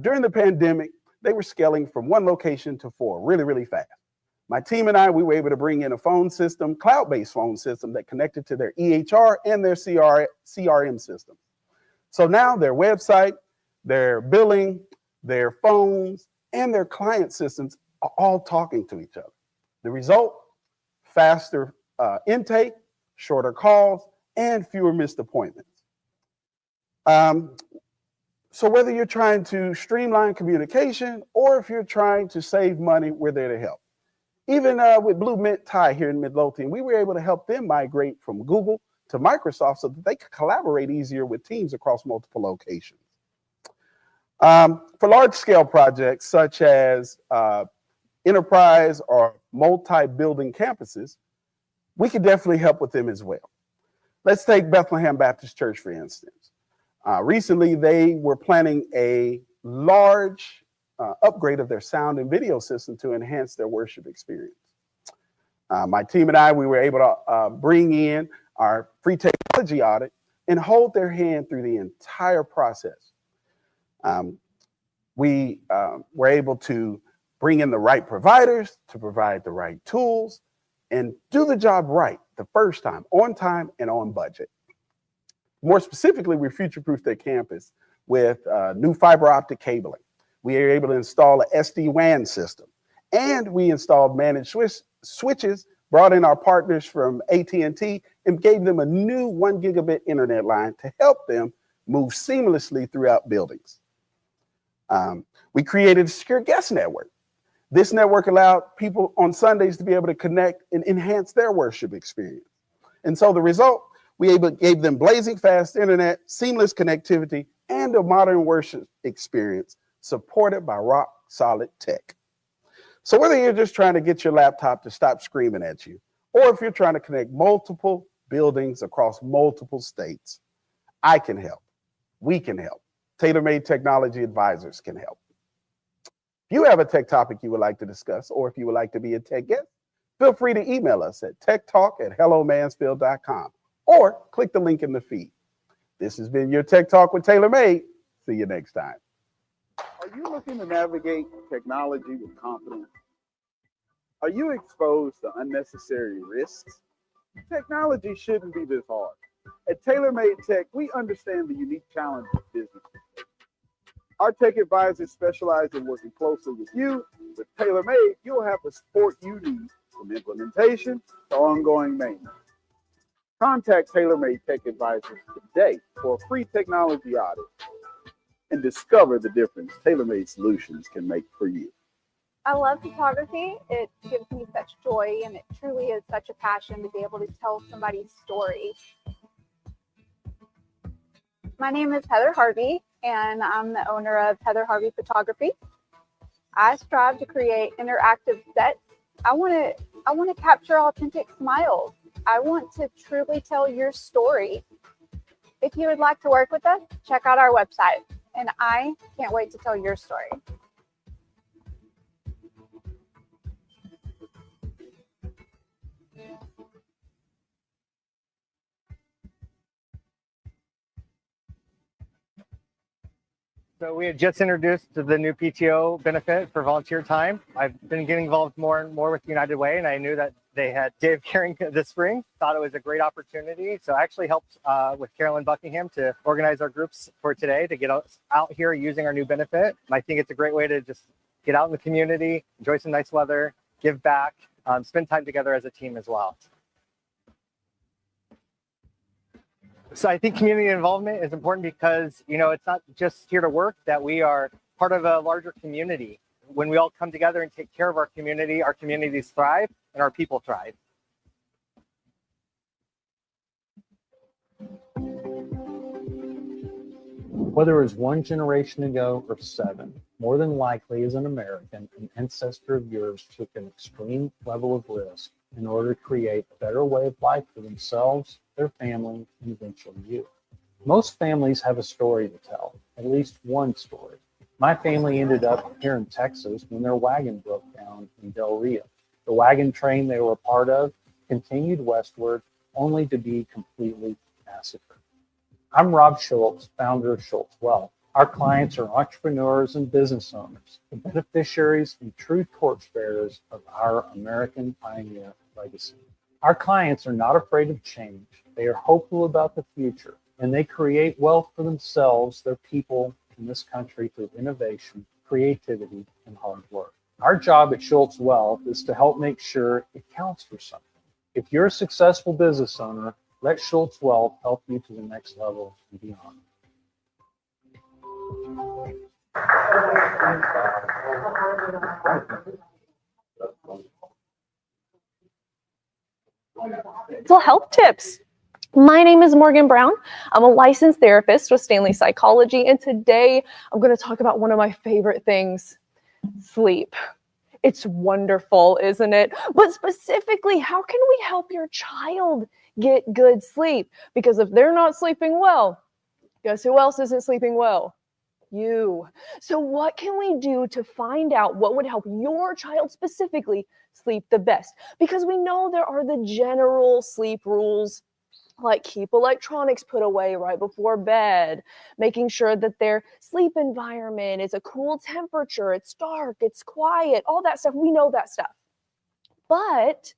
During the pandemic, they were scaling from 1 location to 4 really, really fast. My team and I, we were able to bring in a phone system, cloud-based phone system that connected to their EHR and their CRM system. So now their website, their billing, their phones, and their client systems are all talking to each other. The result, faster intake, shorter calls, and fewer missed appointments. So whether you're trying to streamline communication or if you're trying to save money, we're there to help. Even with Blue Mint Tie here in Midlothian, we were able to help them migrate from Google to Microsoft so that they could collaborate easier with teams across multiple locations. For large-scale projects such as enterprise or multi-building campuses, we could definitely help with them as well. Let's take Bethlehem Baptist Church, for instance. Recently, they were planning a large upgrade of their sound and video system to enhance their worship experience. My team and I, we were able to bring in our free technology audit and hold their hand through the entire process. We were able to bring in the right providers to provide the right tools and do the job right the first time, and on budget. More specifically, we future-proofed their campus with new fiber optic cabling. We are able to install an SD-WAN system, and we installed managed switches, brought in our partners from AT&T, and gave them a new 1 gigabit internet line to help them move seamlessly throughout buildings. We created a secure guest network. This network allowed people on Sundays to be able to connect and enhance their worship experience. And so the result, we gave them blazing fast internet, seamless connectivity, and a modern worship experience supported by rock solid tech. So whether you're just trying to get your laptop to stop screaming at you, or if you're trying to connect multiple buildings across multiple states, I can help. We can help. Tailor-made technology advisors can help. If you have a tech topic you would like to discuss, or if you would like to be a tech guest, feel free to email us at techtalk@hellomansfield.com or click the link in the feed. This has been your Tech Talk with Tailor Made. See you next time. Are you looking to navigate technology with confidence? Are you exposed to unnecessary risks? Technology shouldn't be this hard. At Tailor Made Tech, we understand the unique challenges of business. Our tech advisors specialize in working closely with you. With Tailor Made, you'll have the support you need from implementation to ongoing maintenance. Contact Tailor Made Tech Advisors today for a free technology audit and discover the difference Tailor Made solutions can make for you. I love photography. It gives me such joy, and it truly is such a passion to be able to tell somebody's story. My name is Heather Harvey, and I'm the owner of Heather Harvey Photography. I strive to create interactive sets. I want to capture authentic smiles. I want to truly tell your story. If you would like to work with us, check out our website, and I can't wait to tell your story. So we had just introduced the new PTO benefit for volunteer time. I've been getting involved more and more with United Way, and I knew that they had day of caring this spring. Thought it was a great opportunity. So I actually helped with Carolyn Buckingham to organize our groups for today to get us out here using our new benefit. And I think it's a great way to just get out in the community, enjoy some nice weather, give back, spend time together as a team as well. So I think community involvement is important because, it's not just here to work, that we are part of a larger community. When we all come together and take care of our communities thrive and our people thrive. Whether it was one generation ago or 7, more than likely as an American, an ancestor of yours took an extreme level of risk in order to create a better way of life for themselves, their family, and eventually you. Most families have a story to tell, at least one story. My family ended up here in Texas when their wagon broke down in Del Rio. The wagon train they were a part of continued westward, only to be completely massacred. I'm Rob Schultz, founder of Schultz Wealth. Our clients are entrepreneurs and business owners, the beneficiaries and true torchbearers of our American pioneer legacy. Our clients are not afraid of change. They are hopeful about the future, and they create wealth for themselves, their people, in this country through innovation, creativity, and hard work. Our job at Schultz Wealth is to help make sure it counts for something. If you're a successful business owner, let Schultz Wealth help you to the next level and beyond. Mental health tips. My name is Morgan Brown. I'm a licensed therapist with Stanley Psychology, and today I'm going to talk about one of my favorite things, sleep. It's wonderful, isn't it? But specifically, how can we help your child get good sleep? Because if they're not sleeping well, guess who else isn't sleeping well? You. So what can we do to find out what would help your child specifically sleep the best? Because we know there are the general sleep rules, like keep electronics put away right before bed, making sure that their sleep environment is a cool temperature, it's dark, it's quiet, all that stuff. We know that stuff. But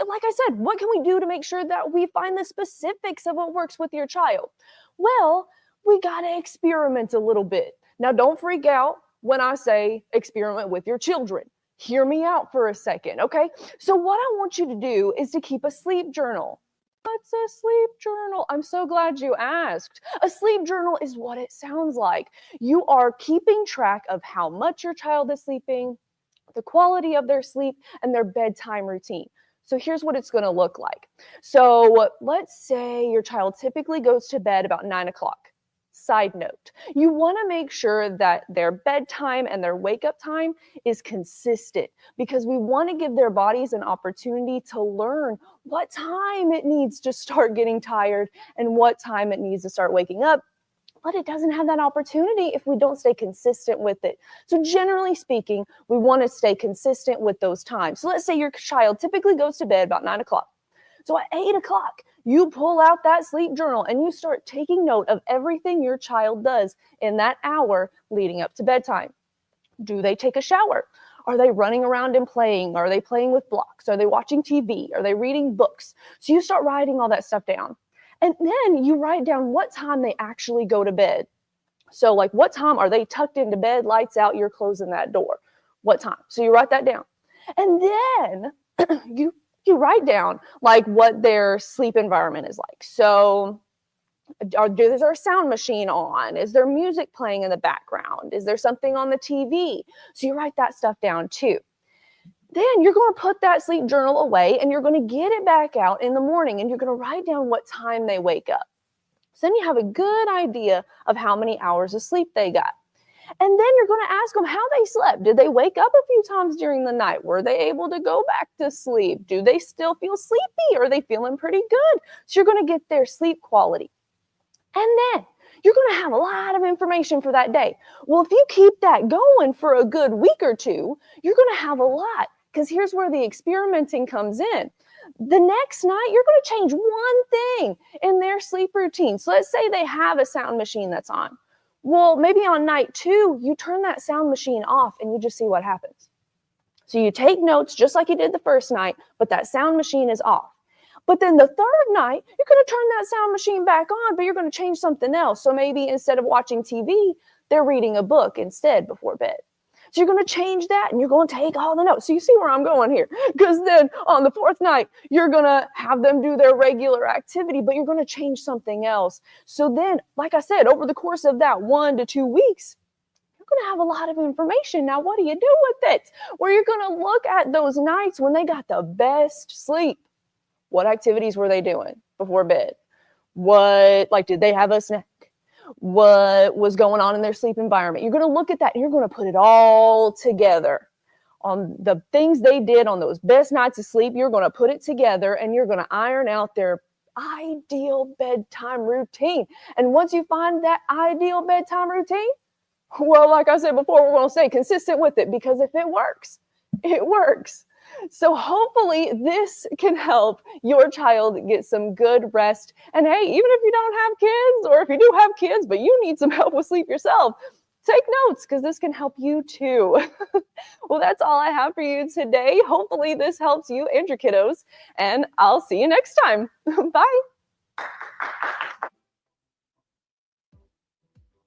like I said, what can we do to make sure that we find the specifics of what works with your child? Well, we got to experiment a little bit. Now, don't freak out when I say experiment with your children. Hear me out for a second, okay? So what I want you to do is to keep a sleep journal. What's a sleep journal? I'm so glad you asked. A sleep journal is what it sounds like. You are keeping track of how much your child is sleeping, the quality of their sleep, and their bedtime routine. So here's what it's going to look like. So let's say your child typically goes to bed about 9 o'clock. Side note, you want to make sure that their bedtime and their wake up time is consistent, because we want to give their bodies an opportunity to learn what time it needs to start getting tired and what time it needs to start waking up. But it doesn't have that opportunity if we don't stay consistent with it. So generally speaking, we want to stay consistent with those times. So let's say your child typically goes to bed about 9 o'clock. So at 8 o'clock, you pull out that sleep journal and you start taking note of everything your child does in that hour leading up to bedtime. Do they take a shower? Are they running around and playing? Are they playing with blocks? Are they watching TV? Are they reading books? So you start writing all that stuff down. And then you write down what time they actually go to bed. So like what time are they tucked into bed, lights out, you're closing that door? What time? So you write that down. And then you write down like what their sleep environment is like. So is there a sound machine on? Is there music playing in the background? Is there something on the TV? So you write that stuff down too. Then you're going to put that sleep journal away and you're going to get it back out in the morning and you're going to write down what time they wake up. So then you have a good idea of how many hours of sleep they got. And then you're going to ask them how they slept. Did they wake up a few times during the night? Were they able to go back to sleep? Do they still feel sleepy? Are they feeling pretty good? So you're going to get their sleep quality. And then you're going to have a lot of information for that day. Well, if you keep that going for a good week or two, you're going to have a lot, because here's where the experimenting comes in. The next night, you're going to change one thing in their sleep routine. So let's say they have a sound machine that's on. Well, maybe on night 2, you turn that sound machine off and you just see what happens. So you take notes just like you did the first night, but that sound machine is off. But then the third night, you're going to turn that sound machine back on, but you're going to change something else. So maybe instead of watching TV, they're reading a book instead before bed. So you're going to change that and you're going to take all the notes. So you see where I'm going here. Because then on the fourth night, you're going to have them do their regular activity, but you're going to change something else. So then, like I said, over the course of that 1 to 2 weeks, you're going to have a lot of information. Now, what do you do with it? Well, you're going to look at those nights when they got the best sleep. What activities were they doing before bed? Did they have a snack? What was going on in their sleep environment? You're going to look at that and you're going to put it all together on the things they did on those best nights of sleep. You're going to put it together and you're going to iron out their ideal bedtime routine. And once you find that ideal bedtime routine, well, like I said before, we're going to stay consistent with it, because if it works, it works. So hopefully this can help your child get some good rest. And hey, even if you don't have kids, or if you do have kids, but you need some help with sleep yourself, take notes, because this can help you too. Well, that's all I have for you today. Hopefully this helps you and your kiddos, and I'll see you next time. Bye.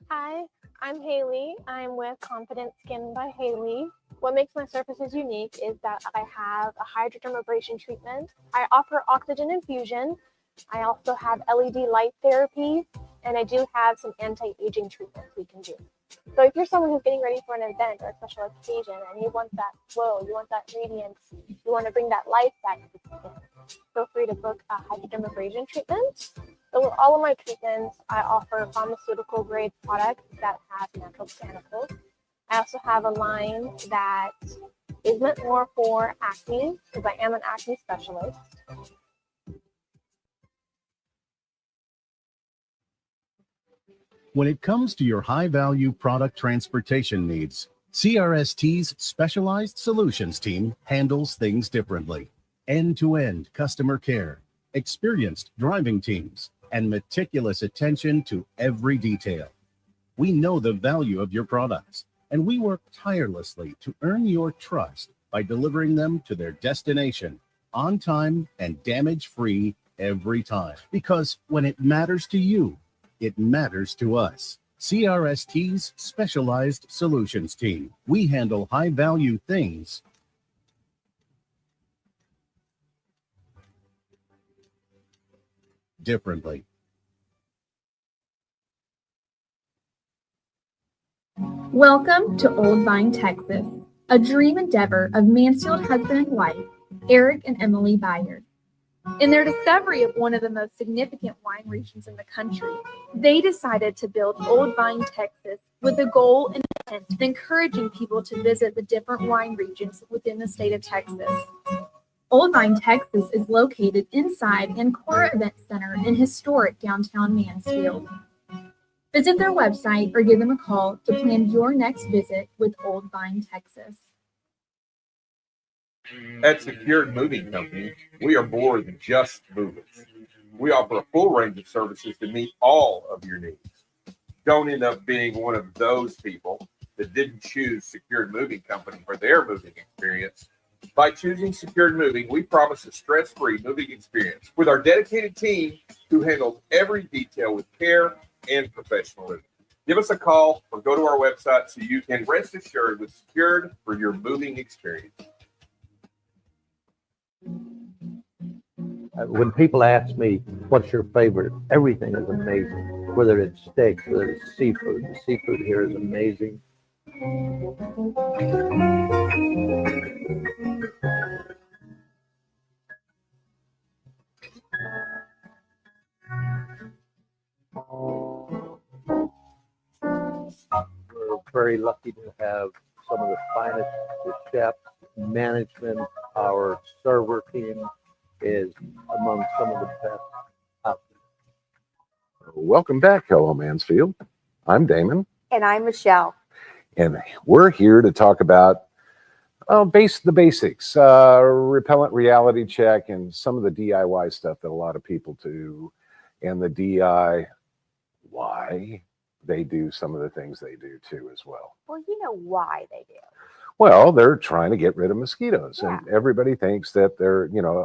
Hi, I'm Haley. I'm with Confident Skin by Haley. What makes my surfaces unique is that I have a hydrodermabrasion treatment. I offer oxygen infusion. I also have LED light therapy, and I do have some anti-aging treatments we can do. So if you're someone who's getting ready for an event or a special occasion and you want that glow, you want that radiance, you want to bring that life back to the skin, feel free to book a hydrodermabrasion treatment. So with all of my treatments, I offer pharmaceutical grade products that have natural botanicals. I also have a line that is meant more for acne, because I am an acne specialist. When it comes to your high-value product transportation needs, CRST's specialized solutions team handles things differently. End-to-end customer care, experienced driving teams, and meticulous attention to every detail. We know the value of your products, and we work tirelessly to earn your trust by delivering them to their destination on time and damage-free every time. Because when it matters to you, it matters to us. CRST's specialized solutions team. We handle high-value things differently. Welcome to Old Vine, Texas, a dream endeavor of Mansfield husband and wife, Eric and Emily Byard. In their discovery of one of the most significant wine regions in the country, they decided to build Old Vine, Texas, with the goal and intent of encouraging people to visit the different wine regions within the state of Texas. Old Vine, Texas is located inside Ancora Event Center in historic downtown Mansfield. Visit their website or give them a call to plan your next visit with Old Vine, Texas. At Secured Moving Company, we are more than just movers. We offer a full range of services to meet all of your needs. Don't end up being one of those people that didn't choose Secured Moving Company for their moving experience. By choosing Secured Moving, we promise a stress-free moving experience with our dedicated team who handles every detail with care and professionalism. Give us a call or go to our website so you can rest assured with Secured for your moving experience. When people ask me, what's your favorite? Everything is amazing. Whether it's steak, whether it's seafood. The seafood here is amazing. We're very lucky to have some of the finest chefs, management. Our server team is among some of the best out there. Welcome back, Hello Mansfield. I'm Damon, And I'm Michelle. and we're here to talk about the basics, repellent reality check, and some of the DIY stuff that a lot of people do, and the DIY they do some of the things they do too as well. Well, you know why they do. Well, they're trying to get rid of mosquitoes, Yeah. and everybody thinks that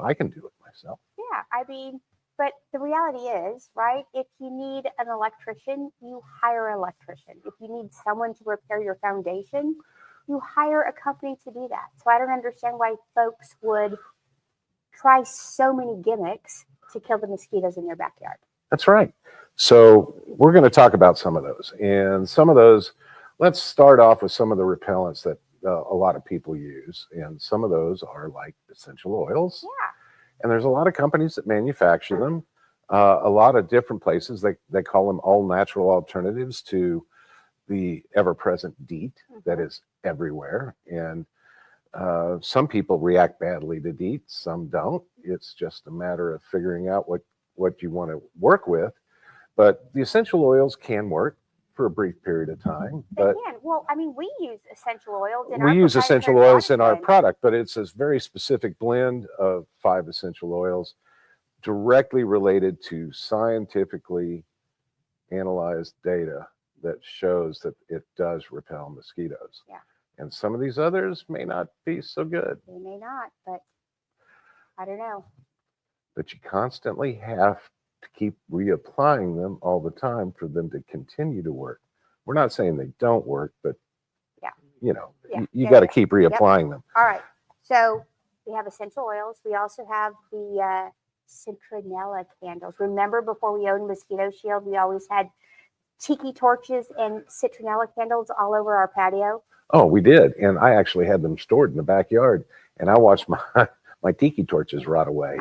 I can do it myself. Yeah, I mean, but the reality is, right? If you need an electrician, you hire an electrician. If you need someone to repair your foundation, you hire a company to do that. So I don't understand why folks would try so many gimmicks to kill the mosquitoes in their backyard. That's right. So we're going to talk about some of those. And some of those, let's start off with some of the repellents that a lot of people use. And some of those are like essential oils. Yeah. And there's a lot of companies that manufacture them. A lot of different places, they call them all natural alternatives to the ever-present DEET that is everywhere. And some people react badly to DEET, some don't. It's just a matter of figuring out what you want to work with. But the essential oils can work for a brief period of time. But They can. Well, I mean, we use essential oils in we our use essential proprietary oils in body our blend. product, but it's a very specific blend of 5 essential oils directly related to scientifically analyzed data that shows that it does repel mosquitoes. Yeah. And some of these others may not be so good, They may not, but I don't know. but you constantly have to keep reapplying them all the time for them to continue to work. We're not saying they don't work, but Yeah. you know, Yeah. you Yeah, got to yeah. keep Yep. reapplying them. All right. So we have essential oils. We also have the citronella candles. Remember, before we owned Mosquito Shield, we always had tiki torches and citronella candles all over our patio. Oh, we did. And I actually had them stored in the backyard, and I watched my tiki torches rot away.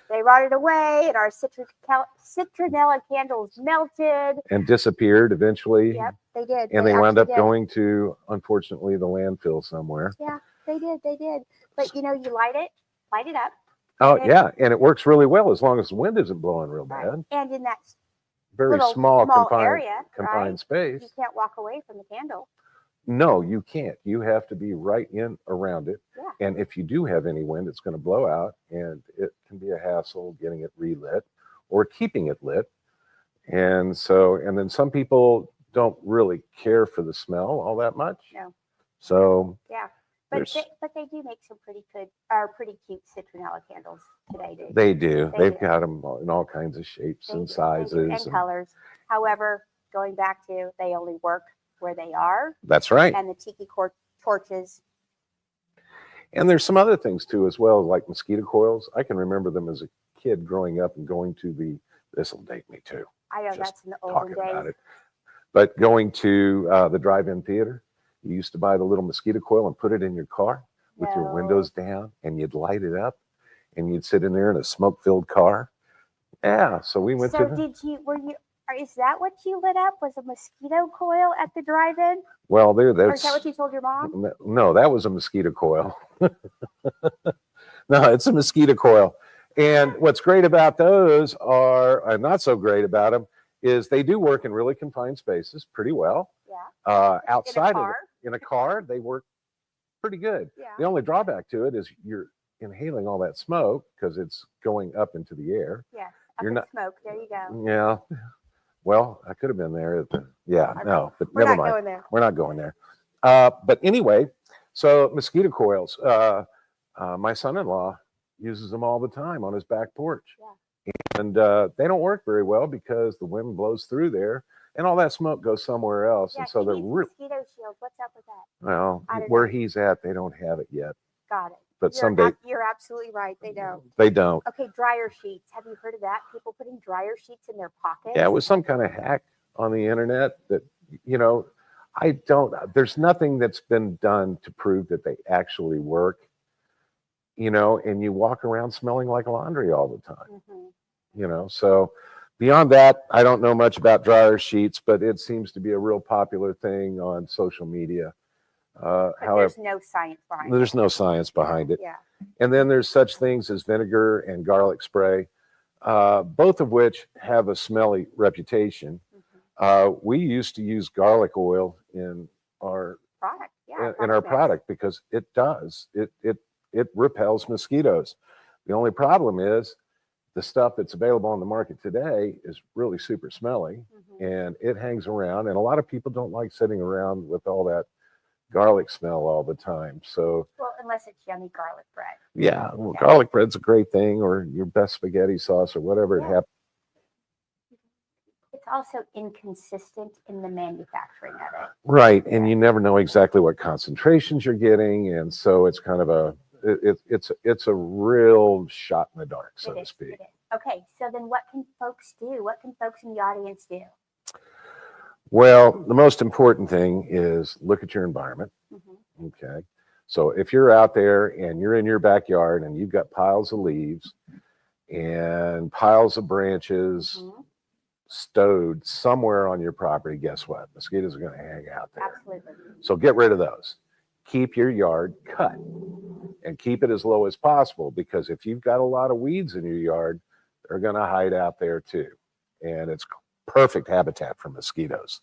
They rotted away, and our citronella candles melted. And disappeared eventually. Yep, they did. And they wound actually up did. going to, unfortunately, the landfill somewhere. Yeah, they did. They did. But you know, you light it up. Oh, and- yeah. And it works really well as long as the wind isn't blowing real bad. And in that Very little small, area, confined right? space. You can't walk away from the candle. No, you can't. You have to be right in around it. Yeah. And if you do have any wind, it's going to blow out, and it can be a hassle getting it relit or keeping it lit. And so, and then some people don't really care for the smell all that much. No. So Yeah. there's- But they do make some pretty cute citronella candles today. Dude. they do. They They've do. got them in all kinds of shapes They and do, sizes. and colors. However, going back to they only work where they are. That's right. And the tiki torches. And there's some other things too, as well, like mosquito coils. I can remember them as a kid growing up and going to this will date me too, I know Just that's in the olden talking days. about it. But going to the drive-in theater, you used to buy the little mosquito coil and put it in your car with your windows down, and you'd light it up, and you'd sit in there in a smoke-filled car. Yeah, so we went So to is that what you lit up? Was a mosquito coil at the drive-in? well, Or is that's that what you told your mom? no, that was a mosquito coil. No, it's a mosquito coil. And what's great about those are, not so great about them, is they do work in really confined spaces pretty well. Yeah. Outside car? in a car, they work pretty good. Yeah. The only drawback to it is you're inhaling all that smoke because it's going up into the air. Yes. You're Up in not- smoke. There you go. Yeah. Well, I could have been there. No, but We're never not mind. going there. We're not going there. But anyway, so mosquito coils. My son-in-law uses them all the time on his back porch. Yeah. And they don't work very well because the wind blows through there and all that smoke goes somewhere else. Yeah, And so he they're needs mosquito shields. What's up with that? well, I don't where know. he's at, they don't have it yet. Got it. But someday You're absolutely right. They don't. they don't. Okay, dryer sheets. Have you heard of that? People putting dryer sheets in their pockets. Yeah, it was some kind of hack on the internet that, there's nothing that's been done to prove that they actually work, and you walk around smelling like laundry all the time, so beyond that, I don't know much about dryer sheets, but it seems to be a real popular thing on social media. But However, there's no science behind it. there's no science behind it. Yeah. And then there's such things as vinegar and garlic spray, both of which have a smelly reputation. We used to use garlic oil in our Product. Yeah. in our product because it does. It repels mosquitoes. The only problem is the stuff that's available on the market today is really super smelly and it hangs around. And a lot of people don't like sitting around with all that garlic smell all the time. So Well, unless it's yummy garlic bread. yeah, well, garlic bread's a great thing, or your best spaghetti sauce or whatever it happens. it's also inconsistent in the manufacturing of it. Right, and you never know exactly what concentrations you're getting, and so it's kind of it's a real shot in the dark, so to speak. It is. Okay, so then what can folks do? What can folks in the audience do? Well, the most important thing is look at your environment. Okay, so if you're out there and you're in your backyard and you've got piles of leaves and piles of branches stowed somewhere on your property, guess what? Mosquitoes are going to hang out there. Absolutely. So get rid of those. Keep your yard cut and keep it as low as possible, because if you've got a lot of weeds in your yard, they're going to hide out there too. And it's perfect habitat for mosquitoes.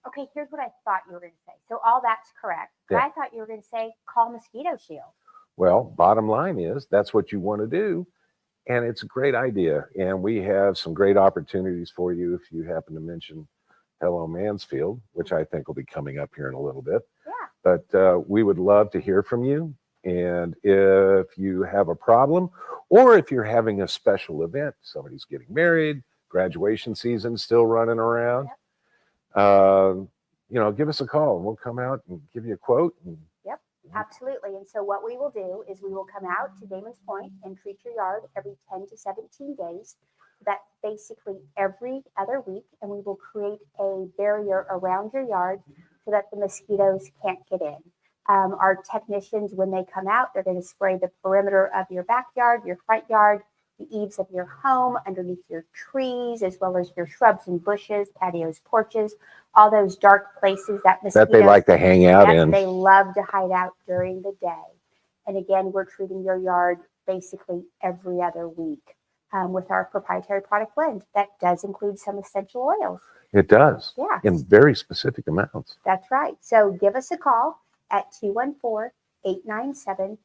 Okay, here's what I thought you were going to say. So all that's correct. But Yeah. I thought you were going to say call Mosquito Shield. Well, bottom line is that's what you want to do. And it's a great idea. And we have some great opportunities for you if you happen to mention Hello Mansfield, which I think will be coming up here in a little bit. Yeah. But we would love to hear from you. And if you have a problem, or if you're having a special event, somebody's getting married, graduation season still running around, give us a call and we'll come out and give you a quote. Yep, absolutely. And so what we will do is we will come out to Damon's Point and treat your yard every 10 to 17 days. That's basically every other week. And we will create a barrier around your yard so that the mosquitoes can't get in. Our technicians, when they come out, they're going to spray the perimeter of your backyard, your front yard, the eaves of your home, underneath your trees, as well as your shrubs and bushes, patios, porches, all those dark places that mosquitoes That they like to hang out in. They love to hide out during the day. And again, we're treating your yard basically every other week with our proprietary product blend. That does include some essential oils. It does. Yeah. In very specific amounts. That's right. So give us a call at 214-897-3077,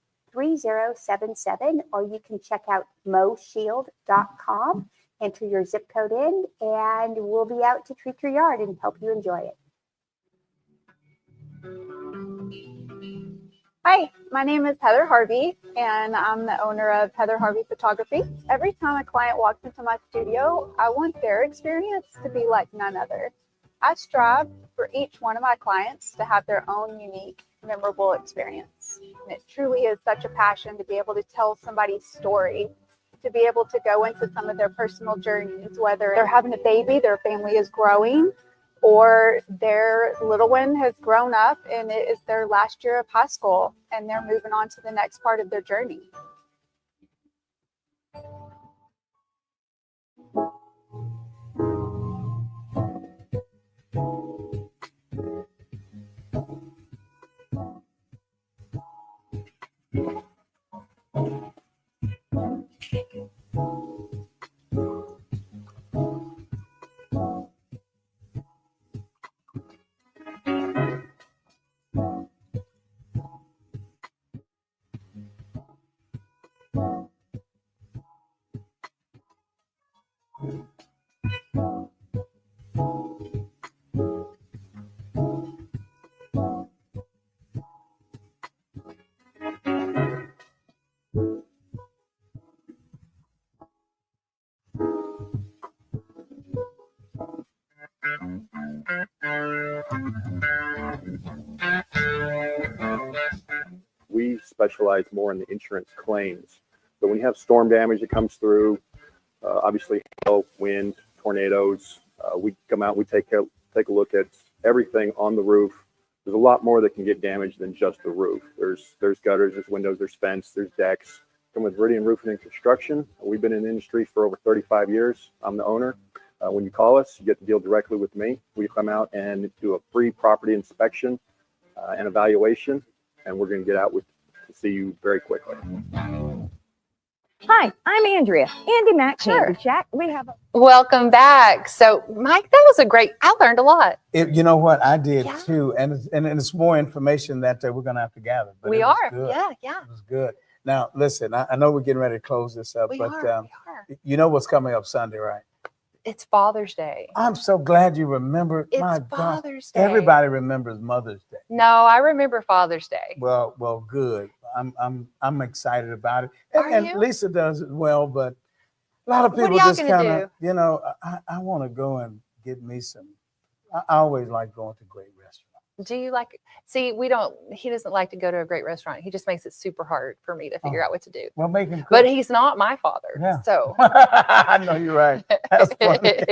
or you can check out moshield.com, enter your zip code in, and we'll be out to treat your yard and help you enjoy it. Hi, my name is Heather Harvey, and I'm the owner of Heather Harvey Photography. Every time a client walks into my studio, I want their experience to be like none other. I strive for each one of my clients to have their own unique, memorable experience. And it truly is such a passion to be able to tell somebody's story, to be able to go into some of their personal journeys, whether they're having a baby, their family is growing, or their little one has grown up and it is their last year of high school and they're moving on to the next part of their journey. We specialize more in the insurance claims. So when you have storm damage that comes through, obviously hail, wind, tornadoes, we come out, we take a look at everything on the roof. There's a lot more that can get damaged than just the roof. There's gutters, there's windows, there's fence, there's decks. Come with Viridian Roofing and Construction. We've been in the industry for over 35 years. I'm the owner. When you call us, you get to deal directly with me. We come out and do a free property inspection and evaluation, and we're going to get out to see you very quickly. Hi, I'm Andrea. Andy Metcalf. Jack, we have Welcome back. So, Mike, that was I learned a lot. You know what? I did too. And it's more information that we're going to have to gather. But We it was are. good. Yeah. It was good. Now, listen, I know we're getting ready to close this up, We but are. you know what's coming up Sunday, right? It's Father's Day. I'm so glad you remember. It's My God. Father's Day. Everybody remembers Mother's Day. No, I remember Father's Day. Well, good. I'm excited about it, Are and you? Lisa does as well. But a lot of What are people y'all just gonna kind of, I want to go and get me some. I always like going to great restaurants. Do you like, see, he doesn't like to go to a great restaurant. He just makes it super hard for me to figure out what to do. Well, make him cook. But he's not my father. Yeah. So I know you're right. That's funny.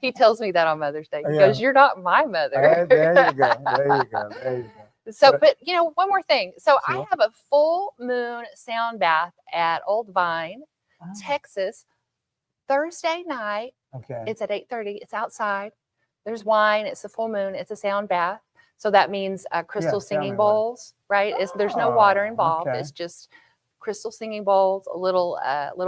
he tells me that on Mother's Day. He Yeah. goes, "You're not my mother." There you go. There you go. There you go. So, but one more thing. So I Sure. have a full moon sound bath at Old Vine, Texas, Thursday night. Okay. It's at 8:30. It's outside. There's wine. It's a full moon. It's a sound bath. So that means crystal tell me singing what it- bowls, right? There's no water Oh, involved. okay. It's just crystal singing bowls, a little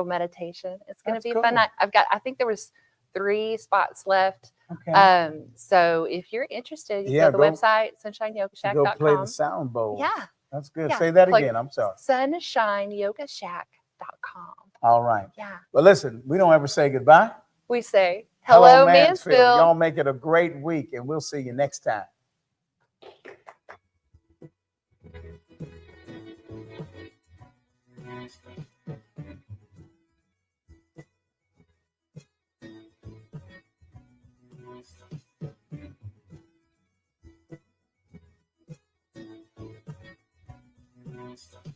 meditation. It's going to That's be a cool. fun night. I think there was 3 spots left. Okay. So if you're interested, you Yeah, go to the go- website, Go sunshineyogashak.com. play the sound bowl. Yeah. That's good. Yeah. Say that Plug again. I'm sorry. sunshineyogashak.com. All right. Yeah. Well, listen, we don't ever say goodbye. We say, hello, Mansfield. Y'all make it a great week, and we'll see you next time. Thank you.